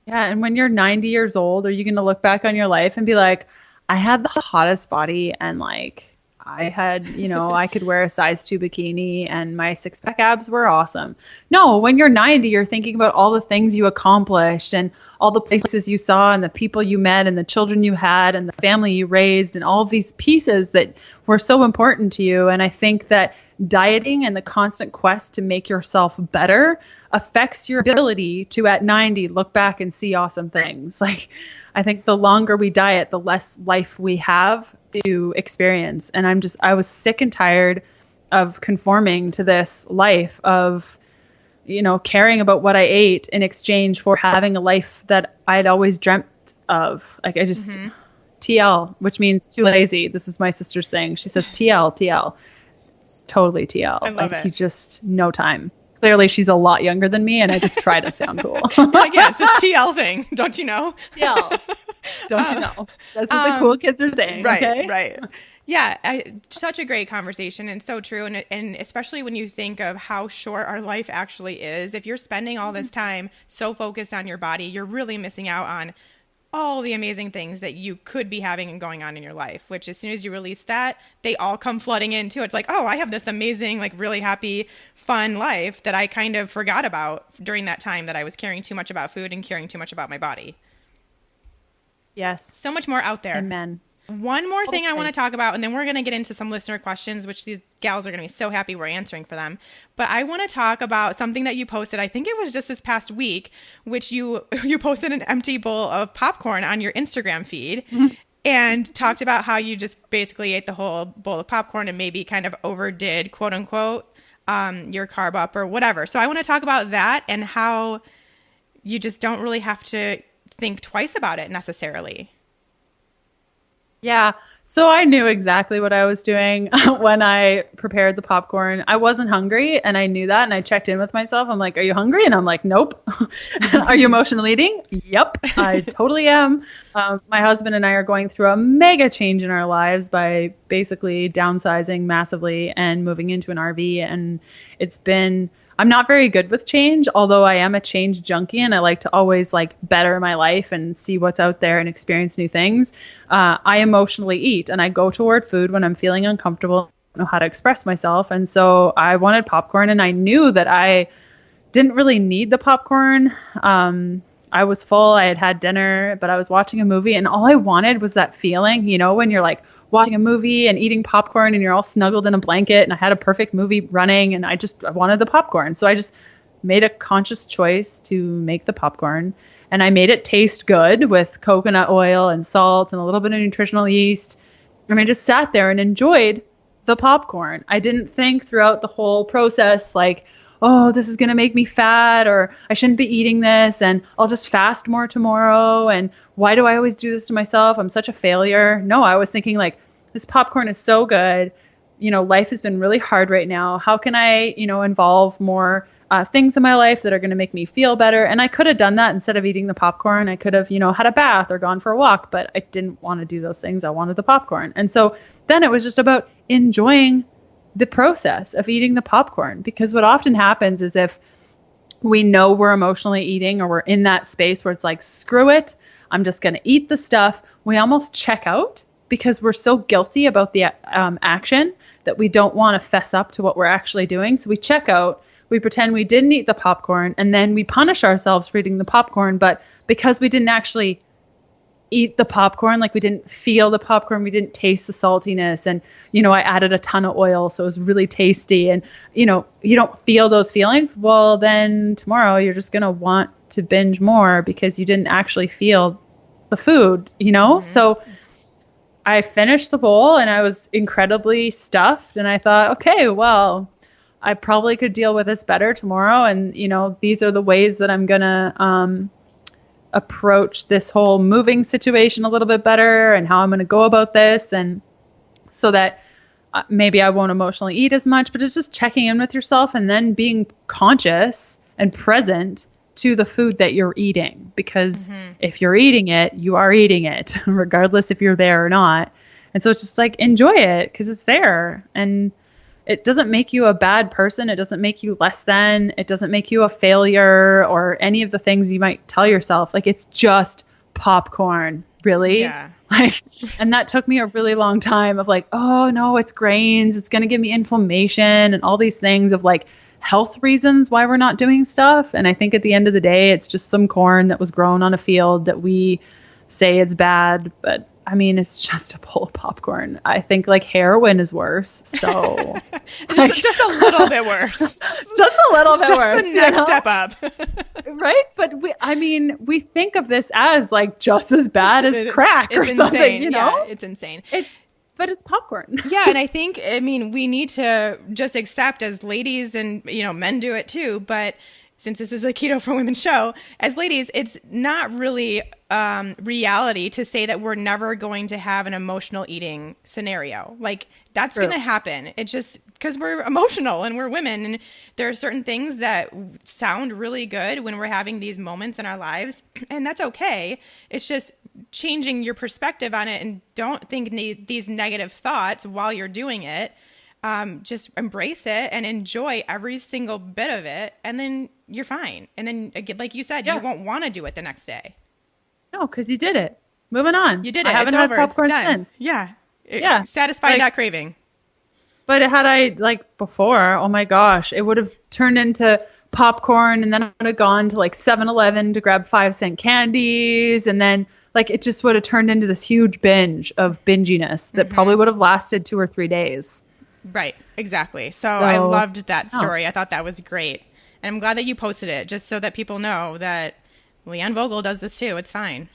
Yeah. And when you're 90 years old, are you going to look back on your life and be like, I had the hottest body, and like, I had, I could wear a size 2 bikini and my 6-pack abs were awesome. No, when you're 90, you're thinking about all the things you accomplished and all the places you saw and the people you met and the children you had and the family you raised and all of these pieces that were so important to you. And I think that dieting and the constant quest to make yourself better affects your ability to, at 90, look back and see awesome things. Like, I think the longer we diet, the less life we have to experience. And I was sick and tired of conforming to this life of, caring about what I ate in exchange for having a life that I'd always dreamt of. Like I just, TL, which means too lazy. This is my sister's thing. She says TL. It's totally TL. I love it. You just, no time. Clearly she's a lot younger than me, and I just try to sound cool. Yeah, it's this TL thing. Don't you know? TL. Don't you know? That's what the cool kids are saying. Right, okay? Right. Yeah, such a great conversation, and so true. And especially when you think of how short our life actually is, if you're spending all this time so focused on your body, you're really missing out on all the amazing things that you could be having and going on in your life, which as soon as you release that, they all come flooding in too. It's like, oh, I have this amazing, like really happy, fun life that I kind of forgot about during that time that I was caring too much about food and caring too much about my body. Yes. So much more out there. Amen. One more thing I want to talk about, and then we're going to get into some listener questions, which these gals are going to be so happy we're answering for them. But I want to talk about something that you posted. I think it was just this past week, which you posted an empty bowl of popcorn on your Instagram feed and talked about how you just basically ate the whole bowl of popcorn and maybe kind of overdid, quote unquote, your carb up or whatever. So I want to talk about that and how you just don't really have to think twice about it necessarily. Yeah. So I knew exactly what I was doing when I prepared the popcorn. I wasn't hungry, and I knew that, and I checked in with myself. I'm like, are you hungry? And I'm like, nope. Are you emotionally eating? Yep, I totally am. My husband and I are going through a mega change in our lives by basically downsizing massively and moving into an RV. And I'm not very good with change, although I am a change junkie and I like to always better my life and see what's out there and experience new things. I emotionally eat, and I go toward food when I'm feeling uncomfortable, I don't know how to express myself. And so I wanted popcorn, and I knew that I didn't really need the popcorn. I was full. I had had dinner, but I was watching a movie, and all I wanted was that feeling, when you're watching a movie and eating popcorn and you're all snuggled in a blanket, and I had a perfect movie running, and I wanted the popcorn. So I just made a conscious choice to make the popcorn, and I made it taste good with coconut oil and salt and a little bit of nutritional yeast. And I just sat there and enjoyed the popcorn. I didn't think throughout the whole process, oh, this is going to make me fat, or I shouldn't be eating this, and I'll just fast more tomorrow. And why do I always do this to myself? I'm such a failure. No, I was thinking this popcorn is so good. Life has been really hard right now. How can I, involve more things in my life that are going to make me feel better? And I could have done that instead of eating the popcorn. I could have, had a bath or gone for a walk, but I didn't want to do those things. I wanted the popcorn. And so then it was just about enjoying the process of eating the popcorn. Because what often happens is if we know we're emotionally eating or we're in that space where it's like, screw it, I'm just going to eat the stuff, we almost check out because we're so guilty about the action that we don't want to fess up to what we're actually doing. So we check out, we pretend we didn't eat the popcorn, and then we punish ourselves for eating the popcorn. But because we didn't actually eat the popcorn, like we didn't feel the popcorn, we didn't taste the saltiness, and I added a ton of oil, so it was really tasty, and you don't feel those feelings, well then tomorrow you're just going to want to binge more because you didn't actually feel the food. So I finished the bowl and I was incredibly stuffed, and I thought, okay, well, I probably could deal with this better tomorrow, and these are the ways that I'm going to approach this whole moving situation a little bit better, and how I'm going to go about this, and so that maybe I won't emotionally eat as much. But it's just checking in with yourself and then being conscious and present to the food that you're eating, because if you're eating it, you are eating it regardless if you're there or not. And so it's just like, enjoy it because it's there, and it doesn't make you a bad person. It doesn't make you less than. It doesn't make you a failure or any of the things you might tell yourself. Like, it's just popcorn, really. Yeah. And that took me a really long time of like, oh no, it's grains. It's going to give me inflammation and all these things of like health reasons why we're not doing stuff. And I think at the end of the day, it's just some corn that was grown on a field that we say it's bad, but I mean, it's just a bowl of popcorn. I think like heroin is worse. So just a little bit worse. Just a little bit worse. The next step up. Right? But we think of this as like just as bad as crack or something, Yeah, it's insane. But it's popcorn. Yeah. And I think, we need to just accept as ladies, and, men do it too, but since this is a Keto for Women show, as ladies, it's not really reality to say that we're never going to have an emotional eating scenario. Like, that's going to happen. It's just because we're emotional and we're women, and there are certain things that sound really good when we're having these moments in our lives, and that's okay. It's just changing your perspective on it, and don't think these negative thoughts while you're doing it. Just embrace it and enjoy every single bit of it, and then you're fine. And then, like you said, you won't want to do it the next day. No, because you did it. Moving on. You did it. I haven't had popcorn since. Yeah. Yeah. Satisfied that craving. But had I, like, before, oh my gosh, it would have turned into popcorn, and then I would have gone to like 7-Eleven to grab 5-cent candies, and then like it just would have turned into this huge binge of binginess that probably would have lasted 2 or 3 days. Right. Exactly. So I loved that story. I thought that was great. And I'm glad that you posted it, just so that people know that Leanne Vogel does this too. It's fine.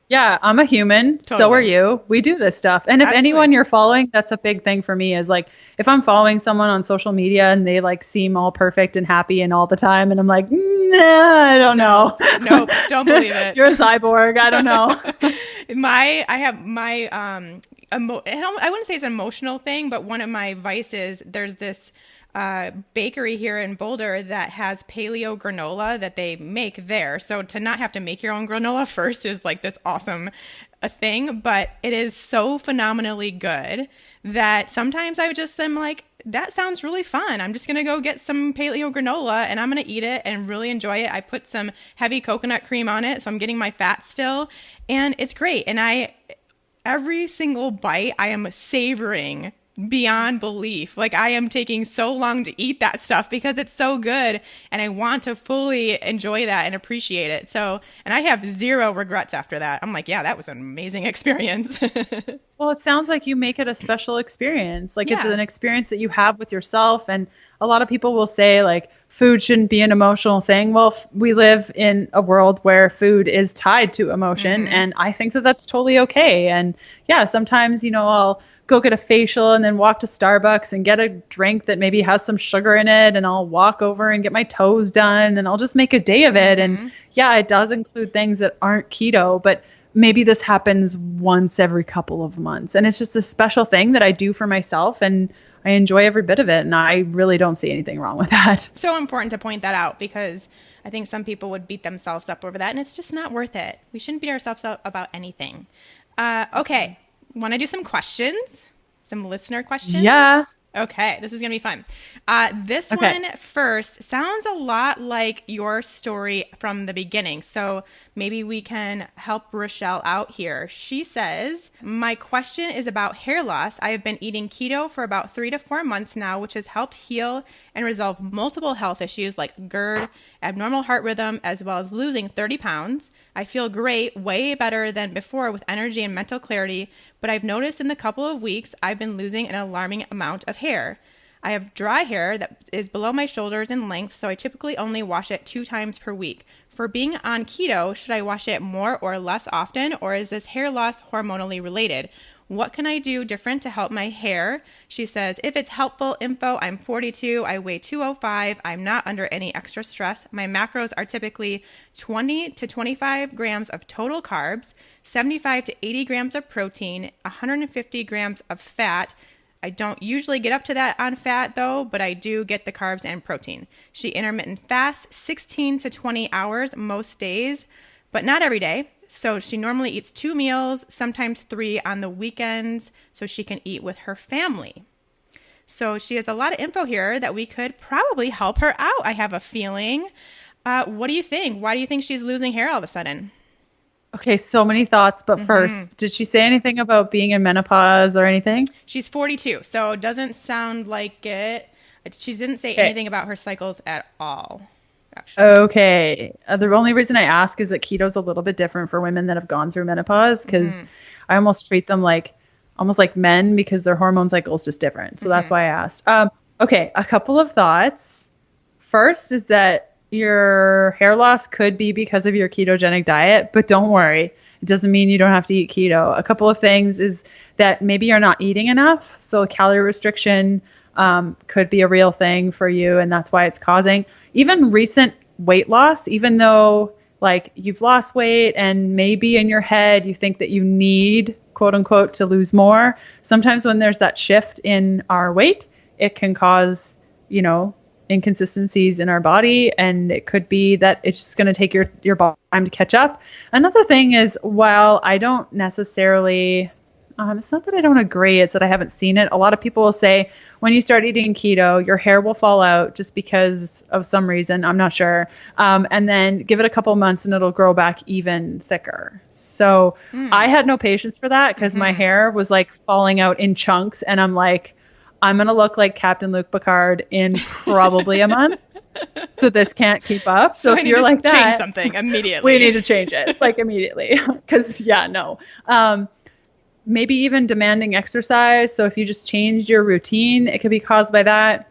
Yeah, I'm a human. Totally. So are you. We do this stuff. And if anyone you're following, that's a big thing for me, is like, if I'm following someone on social media and they like seem all perfect and happy and all the time, and I'm like, nah, I don't know. Nope, don't believe it. You're a cyborg. I don't know. I wouldn't say it's an emotional thing, but one of my vices, there's this bakery here in Boulder that has paleo granola that they make there. So to not have to make your own granola first is like this awesome thing, but it is so phenomenally good that sometimes I just am like, that sounds really fun. I'm just going to go get some paleo granola and I'm going to eat it and really enjoy it. I put some heavy coconut cream on it, so I'm getting my fat still, and it's great. And every single bite I am savoring beyond belief. Like, I am taking so long to eat that stuff because it's so good, and I want to fully enjoy that and appreciate it. So, and I have zero regrets after that. I'm like, yeah, that was an amazing experience. Well, it sounds like you make it a special experience. Like, it's an experience that you have with yourself. And a lot of people will say like food shouldn't be an emotional thing. Well, we live in a world where food is tied to emotion, and I think that that's totally okay. And yeah, sometimes, I'll go get a facial and then walk to Starbucks and get a drink that maybe has some sugar in it, and I'll walk over and get my toes done, and I'll just make a day of it. And yeah, it does include things that aren't keto, but maybe this happens once every couple of months, and it's just a special thing that I do for myself, and I enjoy every bit of it, and I really don't see anything wrong with that. So important to point that out, because I think some people would beat themselves up over that, and it's just not worth it. We shouldn't beat ourselves up about anything. Okay. Want to do some questions? Some listener questions? Yeah. Okay, this is going to be fun. This Okay. one first sounds a lot like your story from the beginning. So maybe we can help Rochelle out here. She says, my question is about hair loss. I have been eating keto for about 3 to 4 months now, which has helped heal and resolve multiple health issues like GERD, abnormal heart rhythm, as well as losing 30 pounds. I feel great, way better than before with energy and mental clarity, but I've noticed in the couple of weeks I've been losing an alarming amount of hair. I have dry hair that is below my shoulders in length, so I typically only wash it 2 times per week. For being on keto, should I wash it more or less often, or is this hair loss hormonally related? What can I do different to help my hair? She says, if it's helpful info, I'm 42, I weigh 205, I'm not under any extra stress. My macros are typically 20 to 25 grams of total carbs, 75 to 80 grams of protein, 150 grams of fat. I don't usually get up to that on fat though, but I do get the carbs and protein. She intermittent fasts 16 to 20 hours most days, but not every day. So she normally eats 2 meals, sometimes 3 on the weekends, so she can eat with her family. So she has a lot of info here that we could probably help her out, I have a feeling. What do you think? Why do you think she's losing hair all of a sudden? Okay, so many thoughts, but first, did she say anything about being in menopause or anything? She's 42, so it doesn't sound like it. She didn't say Okay. anything about her cycles at all, actually. Okay. The only reason I ask is that keto is a little bit different for women that have gone through menopause because I almost treat them like almost like men because their hormone cycle is just different. So that's why I asked. Okay, a couple of thoughts. First is that your hair loss could be because of your ketogenic diet, but don't worry. It doesn't mean you don't have to eat keto. A couple of things is that maybe you're not eating enough. So calorie restriction could be a real thing for you, and that's why it's causing even recent weight loss, even though like you've lost weight and maybe in your head you think that you need, quote unquote, to lose more. Sometimes when there's that shift in our weight, it can cause, inconsistencies in our body, and it could be that it's just going to take your body time to catch up. Another thing is, while I don't necessarily, it's not that I don't agree, it's that I haven't seen it. A lot of people will say when you start eating keto, your hair will fall out just because of some reason. I'm not sure. And then give it a couple months and it'll grow back even thicker. So I had no patience for that because my hair was like falling out in chunks, and I'm like, I'm going to look like Captain Luke Picard in probably a month. So this can't keep up. So if you're like that, change something immediately. We need to change it like immediately. Because maybe even demanding exercise. So if you just changed your routine, it could be caused by that.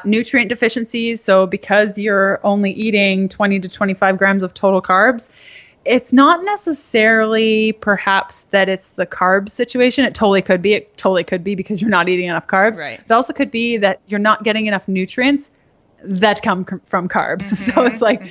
Nutrient deficiencies. So because you're only eating 20 to 25 grams of total carbs, it's not necessarily perhaps that it's the carb situation. It totally could be. It totally could be because you're not eating enough carbs. Right. It also could be that you're not getting enough nutrients that come from carbs. So it's like,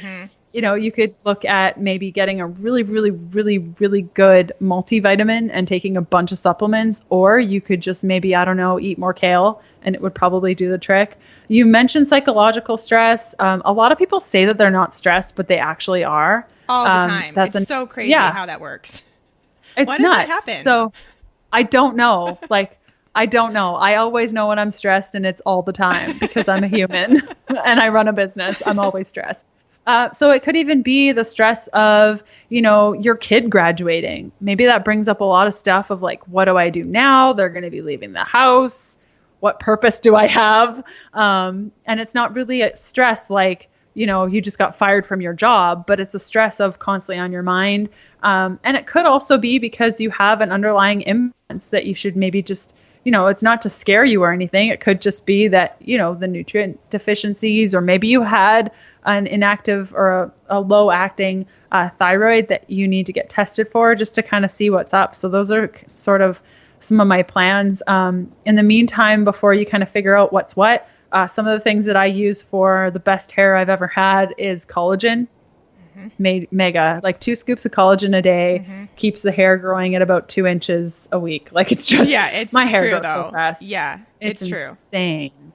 you could look at maybe getting a really, really, really, really good multivitamin and taking a bunch of supplements, or you could just maybe, I don't know, eat more kale and it would probably do the trick. You mentioned psychological stress. A lot of people say that they're not stressed, but they actually are. All the time. It's so crazy how that works. It's Why does nuts. that happen? So I don't know. I don't know. I always know when I'm stressed, and it's all the time because I'm a human and I run a business. I'm always stressed. So it could even be the stress of, your kid graduating. Maybe that brings up a lot of stuff of like, what do I do now? They're going to be leaving the house. What purpose do I have? And it's not really a stress like, you just got fired from your job, but it's a stress of constantly on your mind. And it could also be because you have an underlying imbalance that you should maybe just, it's not to scare you or anything. It could just be that, the nutrient deficiencies, or maybe you had an inactive or a low acting thyroid that you need to get tested for just to kind of see what's up. So those are sort of some of my plans. In the meantime, before you kind of figure out what's what, some of the things that I use for the best hair I've ever had is collagen. Mega, like 2 scoops of collagen a day keeps the hair growing at about 2 inches a week. Like it's just, it's my hair true grows though. so fast. Yeah, it's true. Insane.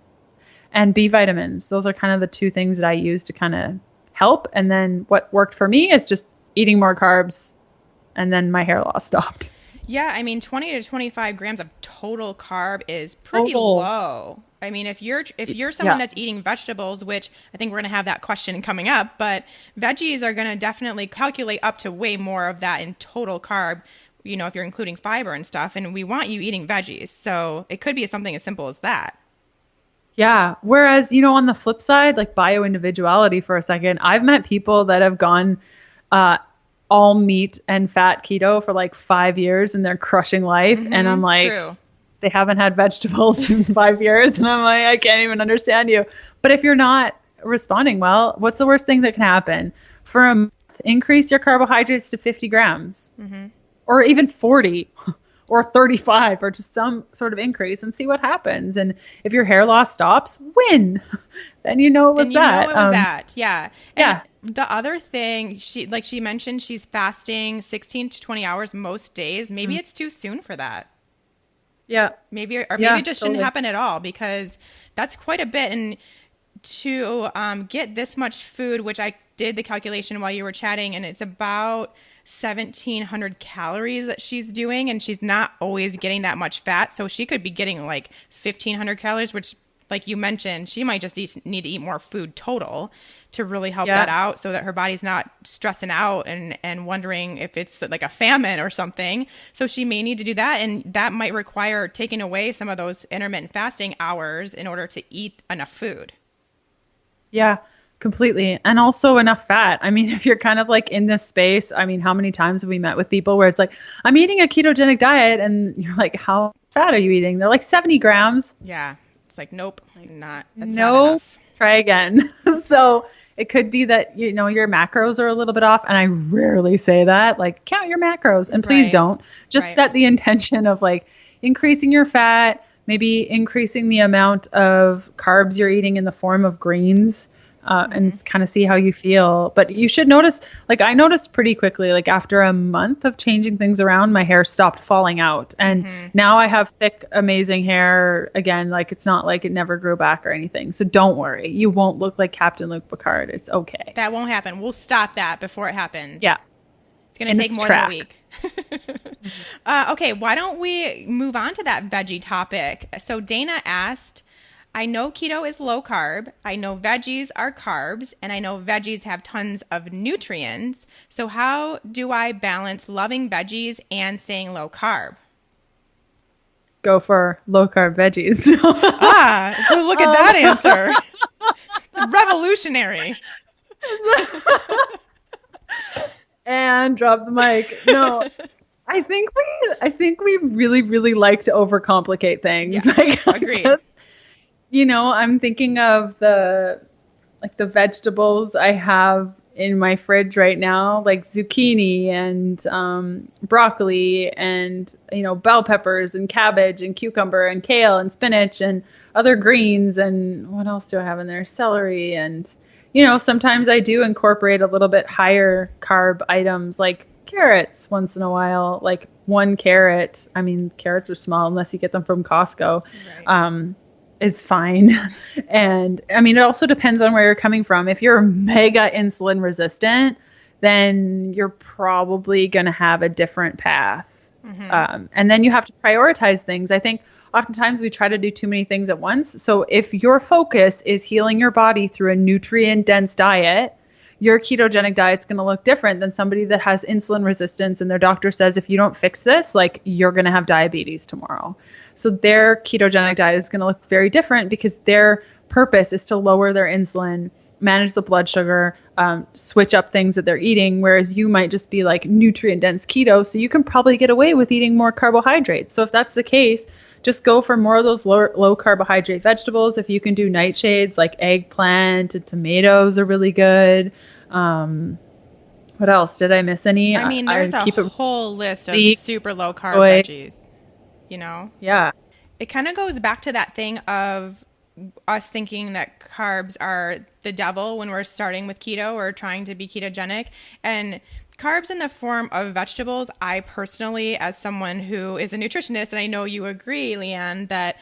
And B vitamins. Those are kind of the 2 things that I use to kind of help. And then what worked for me is just eating more carbs, and then my hair loss stopped. Yeah, I mean, 20 to 25 grams of total carb is pretty Total. low. I mean, if you're someone Yeah. that's eating vegetables, which I think we're going to have that question coming up, but veggies are going to definitely calculate up to way more of that in total carb, if you're including fiber and stuff, and we want you eating veggies. So it could be something as simple as that. Yeah. Whereas, on the flip side, like bio individuality for a second, I've met people that have gone uh, all meat and fat keto for like 5 years and they're crushing life. And I'm like, True. they haven't had vegetables in 5 years. And I'm like, I can't even understand you. But if you're not responding well, what's the worst thing that can happen? For a month, increase your carbohydrates to 50 grams or even 40 or 35 or just some sort of increase and see what happens. And if your hair loss stops, win. Then it was Then that. It was that. Yeah. Yeah. The other thing, she mentioned she's fasting 16 to 20 hours most days. Maybe it's too soon for that. Yeah. Maybe it just shouldn't happen at all, because that's quite a bit. And to get this much food, which I did the calculation while you were chatting, and it's about 1,700 calories that she's doing, and she's not always getting that much fat. So she could be getting like 1,500 calories, which, like you mentioned, she might just need to eat more food total to really help that out, so that her body's not stressing out and wondering if it's like a famine or something. So she may need to do that, and that might require taking away some of those intermittent fasting hours in order to eat enough food. Yeah, completely. And also enough fat. I mean, if you're kind of like in this space, I mean, how many times have we met with people where it's like, I'm eating a ketogenic diet, and you're like, how much fat are you eating? They're like 70 grams. Yeah. It's like, nope, that's not enough. Try again. So it could be that, your macros are a little bit off. And I rarely say that, like, count your macros, and please don't. Just set the intention of like increasing your fat, maybe increasing the amount of carbs you're eating in the form of greens, and kind of see how you feel. But you should notice, like I noticed pretty quickly, like after a month of changing things around, my hair stopped falling out. And now I have thick, amazing hair again. Like it's not like it never grew back or anything. So don't worry. You won't look like Captain Luke Picard. It's okay. That won't happen. We'll stop that before it happens. Yeah. It's going to take more than a week. Okay, why don't we move on to that veggie topic? So Dana asked, I know keto is low carb, I know veggies are carbs, and I know veggies have tons of nutrients. So how do I balance loving veggies and staying low carb? Go for low carb veggies. Look at that answer. Revolutionary. And drop the mic. No. I think we really, really like to overcomplicate things. Yeah, like agreed. I'm thinking of the vegetables I have in my fridge right now, like zucchini and broccoli and, bell peppers and cabbage and cucumber and kale and spinach and other greens. And what else do I have in there? Celery. And, sometimes I do incorporate a little bit higher carb items like carrots once in a while, like one carrot. I mean, carrots are small unless you get them from Costco. Right. Is fine. And I mean, it also depends on where you're coming from. If you're mega insulin resistant, then you're probably going to have a different path. And then you have to prioritize things. I think oftentimes we try to do too many things at once. So if your focus is healing your body through a nutrient dense diet, your ketogenic diet's going to look different than somebody that has insulin resistance and their doctor says, if you don't fix this, like you're going to have diabetes tomorrow. So their ketogenic diet is going to look very different because their purpose is to lower their insulin, manage the blood sugar, switch up things that they're eating. Whereas you might just be like nutrient dense keto. So you can probably get away with eating more carbohydrates. So if that's the case, just go for more of those low carbohydrate vegetables. If you can do nightshades like eggplant and tomatoes are really good. What else? Did I miss any? I mean, there's a whole list of super low carb veggies, Yeah. It kind of goes back to that thing of us thinking that carbs are the devil when we're starting with keto or trying to be ketogenic. And carbs in the form of vegetables, I personally, as someone who is a nutritionist, and I know you agree, Leanne, that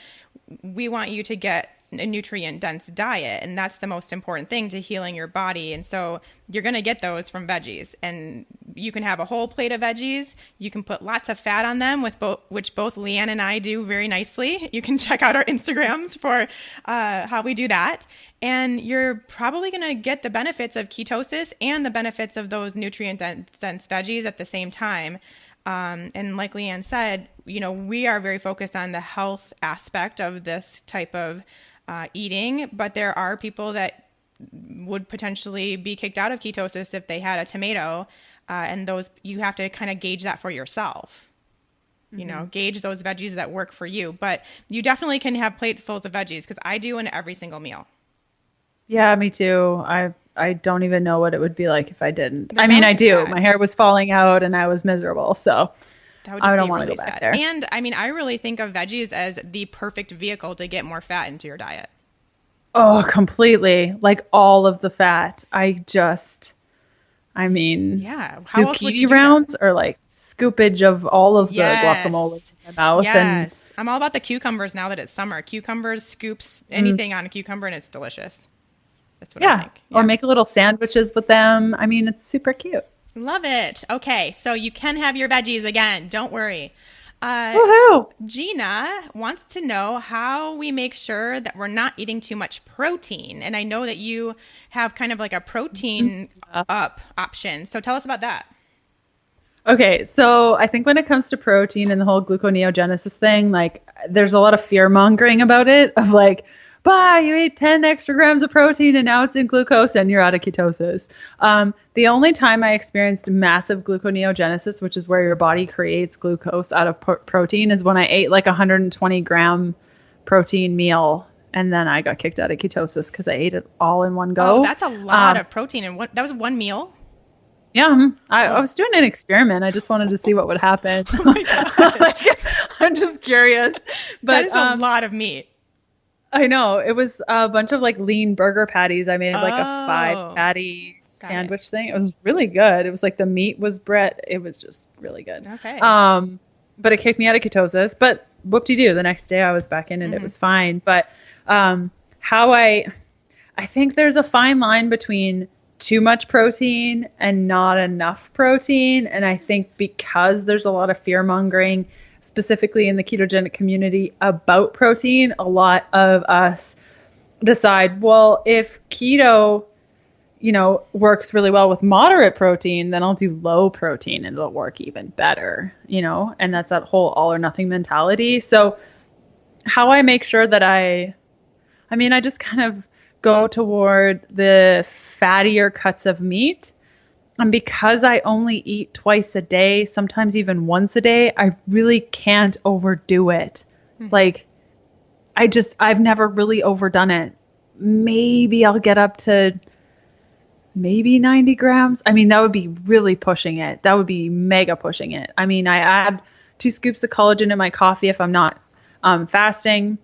we want you to get a nutrient dense diet. And that's the most important thing to healing your body. And so you're going to get those from veggies, and you can have a whole plate of veggies. You can put lots of fat on them, which both Leanne and I do very nicely. You can check out our Instagrams for how we do that. And you're probably going to get the benefits of ketosis and the benefits of those nutrient dense veggies at the same time. And like Leanne said, we are very focused on the health aspect of this type of eating, but there are people that would potentially be kicked out of ketosis if they had a tomato. And those, you have to kind of gauge that for yourself. Gauge those veggies that work for you. But you definitely can have platefuls of veggies, because I do in every single meal. Yeah, me too. I don't even know what it would be like if I didn't. I mean, I do. Sad. My hair was falling out and I was miserable. So I don't want to go back there. And I mean, I really think of veggies as the perfect vehicle to get more fat into your diet. Oh, completely. Like all of the fat. Yeah. Zucchini rounds or like scoopage of all of the guacamole in my mouth. Yes. I'm all about the cucumbers now that it's summer. Cucumbers, scoops, anything on a cucumber, and it's delicious. That's what I think. Yeah. Or make little sandwiches with them. I mean, it's super cute. Love it. Okay, so you can have your veggies again. Don't worry. Woohoo! Gina wants to know how we make sure that we're not eating too much protein. And I know that you have kind of like a protein up option. So tell us about that. Okay, so I think when it comes to protein and the whole gluconeogenesis thing, like there's a lot of fear mongering about it, of like, you ate 10 extra grams of protein and now it's in glucose and you're out of ketosis. The only time I experienced massive gluconeogenesis, which is where your body creates glucose out of protein, is when I ate like 120 gram protein meal. And then I got kicked out of ketosis because I ate it all in one go. Oh, that's a lot of protein. And that was one meal? Yeah. I was doing an experiment. I just wanted to see what would happen. Oh my gosh. I'm just curious. But that is a lot of meat. I know. It was a bunch of like lean burger patties. I made like a 5 patty sandwich thing. It was really good. It was like the meat was bread. It was just really good. Okay. But it kicked me out of ketosis. But whoop-de-doo, the next day I was back in and it was fine. But how I think there's a fine line between too much protein and not enough protein. And I think because there's a lot of fear mongering, specifically in the ketogenic community, about protein, a lot of us decide, well, if keto, works really well with moderate protein, then I'll do low protein and it'll work even better, and that's that whole all or nothing mentality. So how I make sure that I just kind of go toward the fattier cuts of meat. And because I only eat twice a day, sometimes even once a day, I really can't overdo it. Like, I've never really overdone it. Maybe I'll get up to maybe 90 grams. I mean, that would be really pushing it. That would be mega pushing it. I mean, I add 2 scoops of collagen in my coffee if I'm not fasting.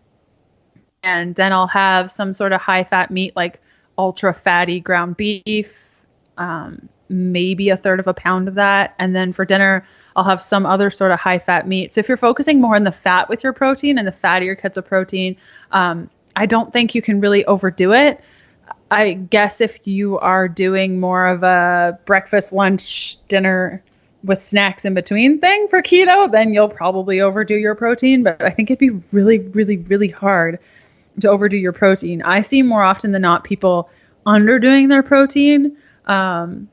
And then I'll have some sort of high fat meat, like ultra fatty ground beef, maybe 1/3 of a pound of that. And then for dinner, I'll have some other sort of high fat meat. So if you're focusing more on the fat with your protein and the fattier cuts of protein, I don't think you can really overdo it. I guess if you are doing more of a breakfast, lunch, dinner with snacks in between thing for keto, then you'll probably overdo your protein. But I think it'd be really, really, really hard to overdo your protein. I see more often than not people underdoing their protein. And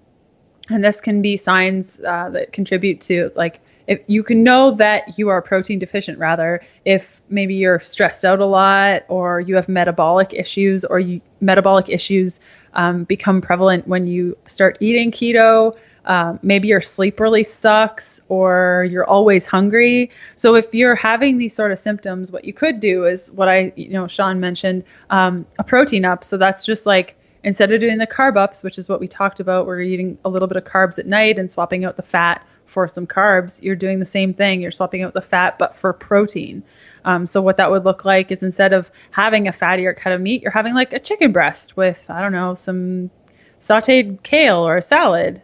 this can be signs that contribute to, like, if you can know that you are protein deficient, rather, if maybe you're stressed out a lot or you have metabolic issues, or metabolic issues become prevalent when you start eating keto. Maybe your sleep really sucks or you're always hungry. So if you're having these sort of symptoms, what you could do is what Sean mentioned, a protein up. So that's just like, instead of doing the Carb-Ups, which is what we talked about, where you're eating a little bit of carbs at night and swapping out the fat for some carbs, you're doing the same thing. You're swapping out the fat, but for protein. So what that would look like is, instead of having a fattier cut of meat, you're having like a chicken breast with, I don't know, some sauteed kale or a salad.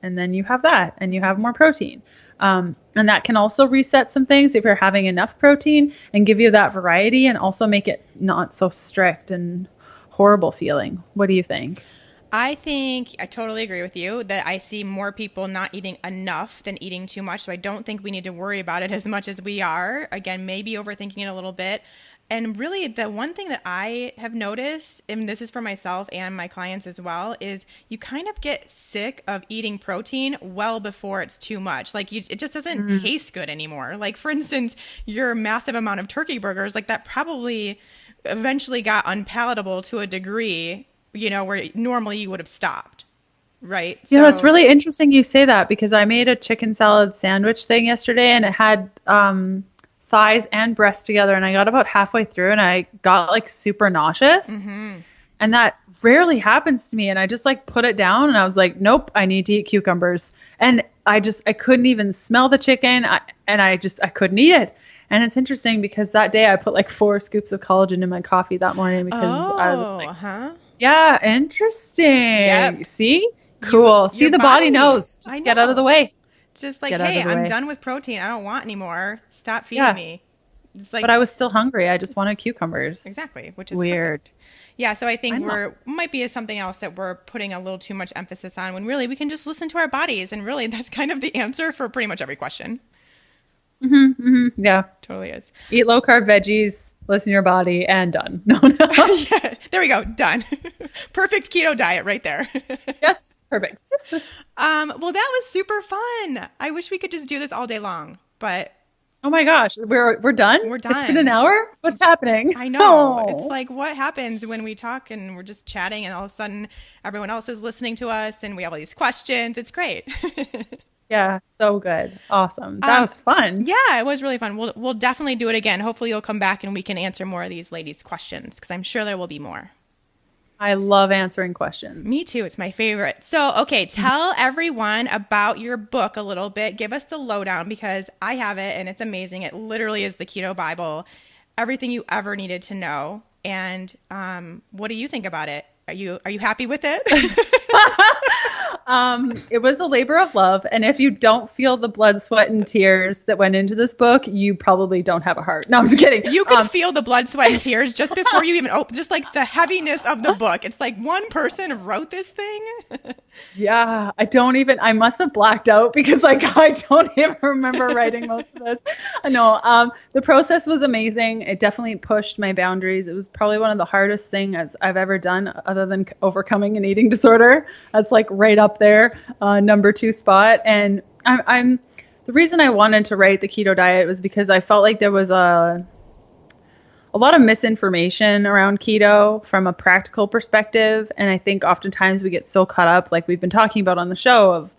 And then you have that and you have more protein. And that can also reset some things if you're having enough protein and give you that variety and also make it not so strict and horrible feeling. What do you think? I think I totally agree with you that I see more people not eating enough than eating too much. So I don't think we need to worry about it as much as we are. Again, maybe overthinking it a little bit. And really, the one thing that I have noticed, and this is for myself and my clients as well, is you kind of get sick of eating protein well before it's too much. Like it just doesn't taste good anymore. Like for instance, your massive amount of turkey burgers, like that probably eventually got unpalatable to a degree, where normally you would have stopped. Right. Yeah, that's really interesting you say that because I made a chicken salad sandwich thing yesterday and it had, thighs and breasts together, and I got about halfway through and I got like super nauseous, and that rarely happens to me, and I just like put it down and I was like, nope, I need to eat cucumbers, and I couldn't even smell the chicken, I couldn't eat it. And it's interesting because that day I put like 4 scoops of collagen in my coffee that morning because I was like, yeah, interesting. Yep. See, cool. See, the body knows. Just get out of the way. It's just like, hey, I'm done with protein. I don't want any more. Stop feeding me. It's like, but I was still hungry. I just wanted cucumbers. Exactly, which is weird. Perfect. Yeah, so I think might be something else that we're putting a little too much emphasis on when really we can just listen to our bodies. And really that's kind of the answer for pretty much every question. Yeah. Totally is. Eat low carb veggies, listen to your body, and done. No. Yeah, there we go. Done. Perfect keto diet right there. Yes. Perfect. Well, that was super fun. I wish we could just do this all day long, but oh my gosh, we're done. We're done. It's been an hour. What's happening? I know. It's like what happens when we talk and we're just chatting, and all of a sudden everyone else is listening to us, and we have all these questions. It's great. Yeah, so good. Awesome. That was fun. Yeah, it was really fun. We'll definitely do it again. Hopefully you'll come back and we can answer more of these ladies' questions because I'm sure there will be more. I love answering questions. Me too. It's my favorite. So, okay, tell everyone about your book a little bit. Give us the lowdown because I have it and it's amazing. It literally is the Keto Bible. Everything you ever needed to know. And what do you think about it? Are you happy with it? It was a labor of love. And if you don't feel the blood, sweat, and tears that went into this book, you probably don't have a heart. No, I'm just kidding. You can feel the blood, sweat, and tears just before you even open, just like the heaviness of the book. It's like one person wrote this thing. Yeah, I must have blacked out because like I don't even remember writing most of this. No, the process was amazing. It definitely pushed my boundaries. It was probably one of the hardest things I've ever done other than overcoming an eating disorder. That's like right up there, number 2 spot. And I'm the reason I wanted to write the Keto Diet was because I felt like there was a lot of misinformation around keto from a practical perspective. And I think oftentimes we get so caught up, like we've been talking about on the show, of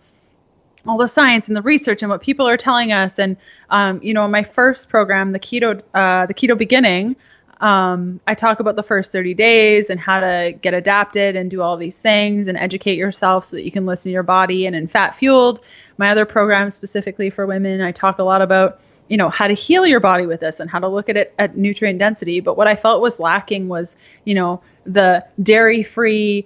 all the science and the research and what people are telling us. And, in my first program, the Keto Beginning, I talk about the first 30 days and how to get adapted and do all these things and educate yourself so that you can listen to your body. And in Fat Fueled, my other program specifically for women, I talk a lot about how to heal your body with this and how to look at it at nutrient density. But what I felt was lacking was, the dairy-free,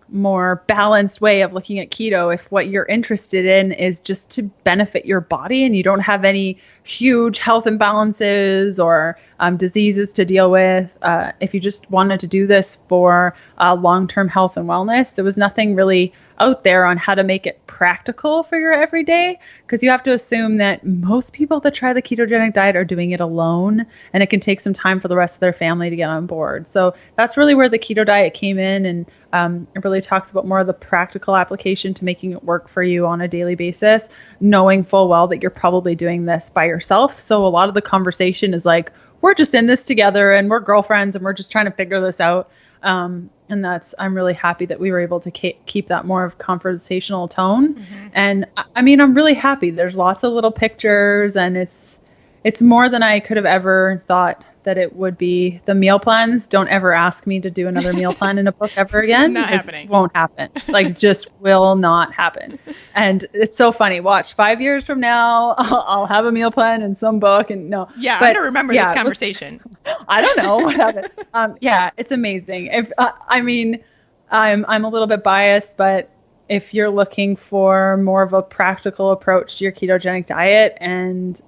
more balanced way of looking at keto. If what you're interested in is just to benefit your body and you don't have any huge health imbalances or diseases to deal with, if you just wanted to do this for long-term health and wellness, there was nothing really out there on how to make it practical for your everyday, because you have to assume that most people that try the ketogenic diet are doing it alone, and it can take some time for the rest of their family to get on board. So that's really where the keto diet came in, and it really talks about more of the practical application to making it work for you on a daily basis, knowing full well that you're probably doing this by yourself. So a lot of the conversation is like, we're just in this together and we're girlfriends and we're just trying to figure this out. And I'm really happy that we were able to keep that more of conversational tone. Mm-hmm. And I'm really happy. There's lots of little pictures and it's more than I could have ever thought that it would be. The meal plans, don't ever ask me to do another meal plan in a book ever again. Not happening. It won't happen. Just will not happen. And it's so funny. Watch 5 years from now, I'll have a meal plan in some book and no. Yeah, I'm going to remember this conversation. I don't know what happened. Yeah, it's amazing. I'm a little bit biased, but if you're looking for more of a practical approach to your ketogenic diet and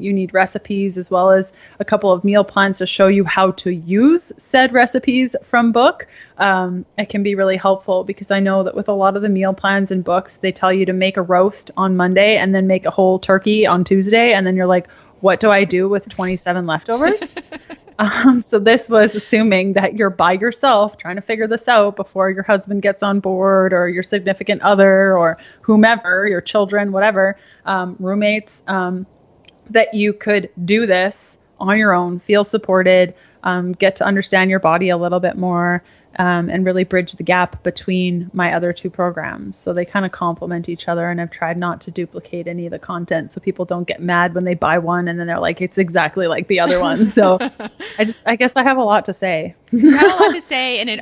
you need recipes as well as a couple of meal plans to show you how to use said recipes from book, it can be really helpful, because I know that with a lot of the meal plans and books, they tell you to make a roast on Monday and then make a whole turkey on Tuesday. And then you're like, what do I do with 27 leftovers? So this was assuming that you're by yourself trying to figure this out before your husband gets on board, or your significant other, or whomever, your children, whatever, roommates, that you could do this on your own, feel supported, get to understand your body a little bit more, and really bridge the gap between my other two programs. So they kind of complement each other, and I've tried not to duplicate any of the content so people don't get mad when they buy one and then they're like, it's exactly like the other one. So I guess I have a lot to say. You have a lot to say, and it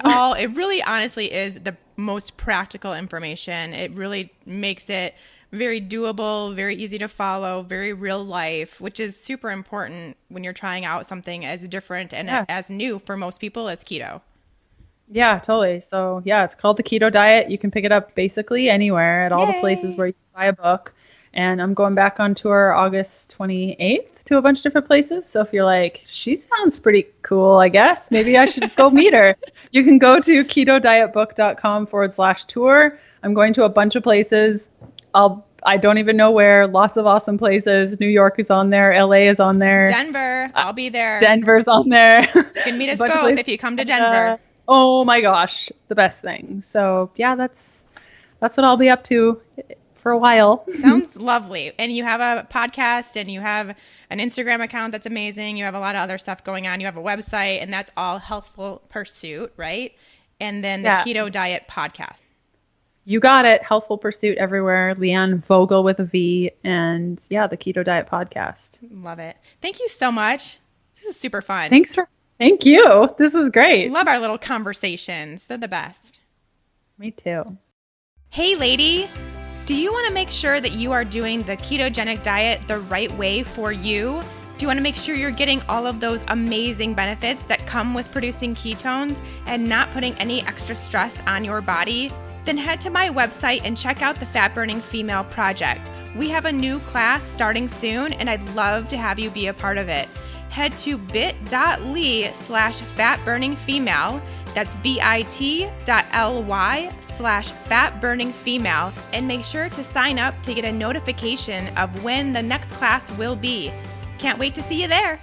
really honestly is the most practical information. It really makes it very doable, very easy to follow, very real life, which is super important when you're trying out something as different and as new for most people as keto. Yeah, totally. So yeah, it's called the Keto Diet. You can pick it up basically anywhere at all the places where you can buy a book. And I'm going back on tour August 28th to a bunch of different places. So if you're like, she sounds pretty cool, I guess, maybe I should go meet her. You can go to ketodietbook.com/tour. I'm going to a bunch of places. I don't even know where. Lots of awesome places. New York is on there. LA is on there. Denver. I'll be there. Denver's on there. You can meet us both if you come to Denver. Oh my gosh, the best thing. So yeah, that's what I'll be up to for a while. Sounds lovely. And you have a podcast and you have an Instagram account that's amazing. You have a lot of other stuff going on. You have a website, and that's all Healthful Pursuit, right? And then the Keto Diet podcast. You got it. Healthful Pursuit everywhere. Leanne Vogel with a V. And yeah, the Keto Diet podcast. Love it. Thank you so much. This is super fun. Thank you. This is great. Love our little conversations. They're the best. Me too. Hey, lady. Do you want to make sure that you are doing the ketogenic diet the right way for you? Do you want to make sure you're getting all of those amazing benefits that come with producing ketones and not putting any extra stress on your body? Then head to my website and check out the Fat Burning Female Project. We have a new class starting soon, and I'd love to have you be a part of it. Head to bit.ly/fatburningfemale. That's bit.ly/fatburningfemale, and make sure to sign up to get a notification of when the next class will be. Can't wait to see you there.